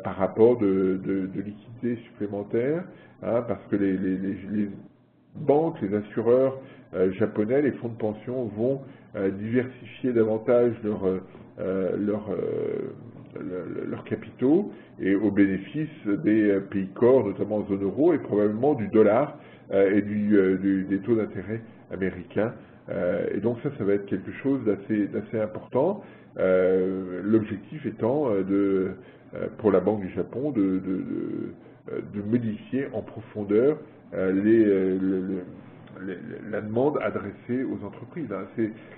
par rapport de liquidités supplémentaires, hein, parce que les banques, les assureurs japonais, les fonds de pension vont diversifier davantage leurs capitaux et au bénéfice des pays corps, notamment en zone euro, et probablement du dollar et des taux d'intérêt américains. Et donc ça va être quelque chose d'assez important. L'objectif étant pour la Banque du Japon de modifier en profondeur la demande adressée aux entreprises.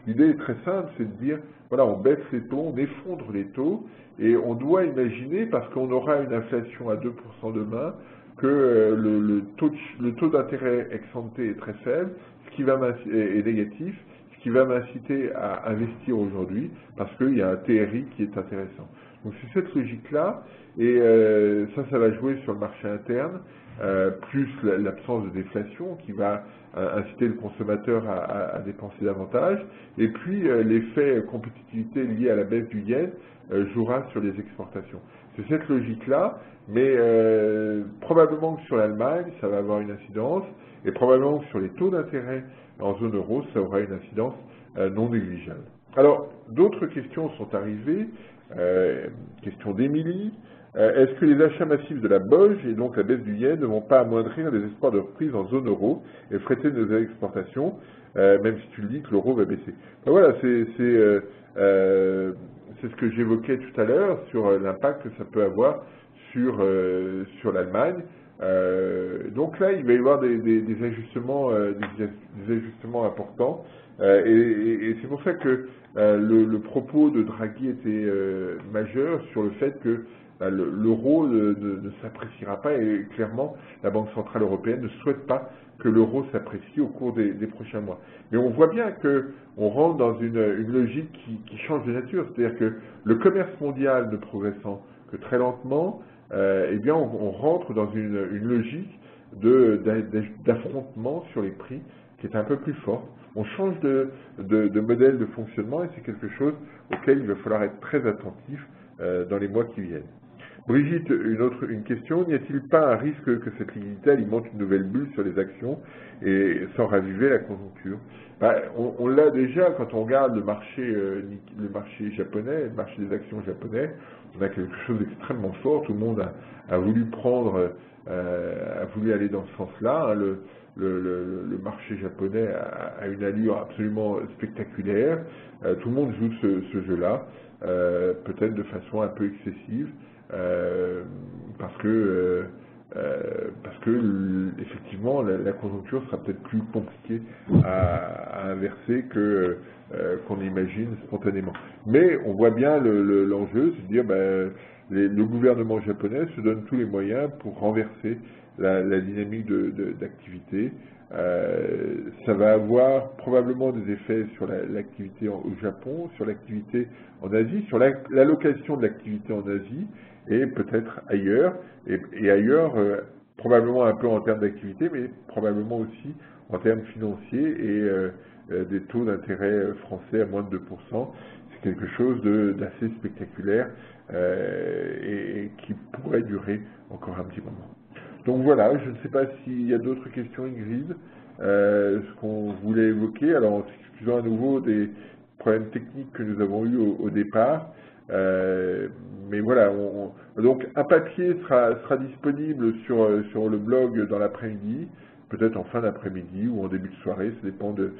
L'idée est très simple, c'est de dire, voilà, on baisse les taux, on effondre les taux, et on doit imaginer, parce qu'on aura une inflation à 2% demain, que le taux d'intérêt ex ante est très faible, est négatif, ce qui va m'inciter à investir aujourd'hui, parce qu'il y a un TRI qui est intéressant. Donc c'est cette logique-là, et ça va jouer sur le marché interne, plus l'absence de déflation qui va inciter le consommateur à dépenser davantage, et puis l'effet compétitivité lié à la baisse du yen jouera sur les exportations. C'est cette logique-là, mais probablement que sur l'Allemagne, ça va avoir une incidence, et probablement que sur les taux d'intérêt en zone euro, ça aura une incidence non négligeable. Alors, d'autres questions sont arrivées. Question d'Émilie. Est-ce que les achats massifs de la BOJ et donc la baisse du yen ne vont pas amoindrir les espoirs de reprise en zone euro et freiner nos exportations, même si tu le dis que l'euro va baisser? Ben voilà, c'est ce que j'évoquais tout à l'heure sur l'impact que ça peut avoir sur l'Allemagne. Donc là, il va y avoir des ajustements importants. Et c'est pour ça que le propos de Draghi était majeur sur le fait que l'euro ne s'appréciera pas, et clairement la Banque Centrale Européenne ne souhaite pas que l'euro s'apprécie au cours des prochains mois. Mais on voit bien qu'on rentre dans une logique qui change de nature, c'est-à-dire que le commerce mondial ne progressant que très lentement, eh bien on rentre dans une logique d'affrontement sur les prix qui est un peu plus forte. On change de modèle de fonctionnement, et c'est quelque chose auquel il va falloir être très attentif dans les mois qui viennent. Brigitte, une question. N'y a-t-il pas un risque que cette liquidité alimente une nouvelle bulle sur les actions et sans raviver la conjoncture? On l'a déjà quand on regarde le marché japonais, le marché des actions japonais. On a quelque chose d'extrêmement fort. Tout le monde a voulu a voulu aller dans ce sens-là. Hein. Le marché japonais a une allure absolument spectaculaire. Tout le monde joue ce jeu-là, peut-être de façon un peu excessive. Parce que effectivement la conjoncture sera peut-être plus compliquée à inverser qu'on imagine spontanément. Mais on voit bien l'enjeu, c'est de dire le gouvernement japonais se donne tous les moyens pour renverser la dynamique d'activité Ça va avoir probablement des effets sur l'activité au Japon, sur l'activité en Asie, sur l'allocation de l'activité en Asie et peut-être ailleurs. Et ailleurs, probablement un peu en termes d'activité, mais probablement aussi en termes financiers et des taux d'intérêt français à moins de 2%. C'est quelque chose d'assez spectaculaire et qui pourrait durer encore un petit moment. Donc voilà, je ne sais pas s'il y a d'autres questions, Ingrid, ce qu'on voulait évoquer. Alors, en s'excusant à nouveau des problèmes techniques que nous avons eus au départ. Mais voilà, donc un papier sera disponible sur le blog dans l'après-midi, peut-être en fin d'après-midi ou en début de soirée, ça dépend de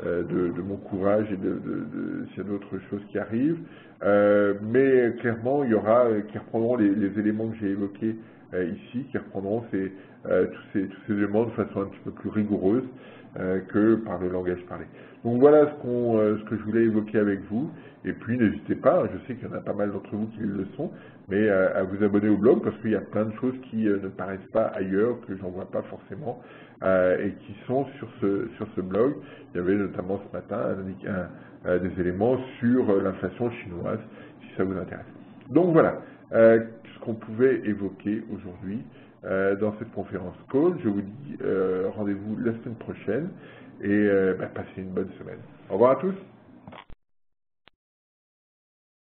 mon courage et s'il y a d'autres choses qui arrivent. Mais clairement, il y aura qui reprendront les éléments que j'ai évoqués ici, qui reprendront tous ces éléments de façon un petit peu plus rigoureuse que par le langage parlé. Donc voilà ce que je voulais évoquer avec vous. Et puis n'hésitez pas, je sais qu'il y en a pas mal d'entre vous qui le sont, mais à vous abonner au blog parce qu'il y a plein de choses qui ne paraissent pas ailleurs, que j'en vois pas forcément, et qui sont sur ce blog. Il y avait notamment ce matin des éléments sur l'inflation chinoise, si ça vous intéresse. Donc voilà ce qu'on pouvait évoquer aujourd'hui dans cette conférence call. Je vous dis rendez-vous la semaine prochaine et passez une bonne semaine. Au revoir à tous.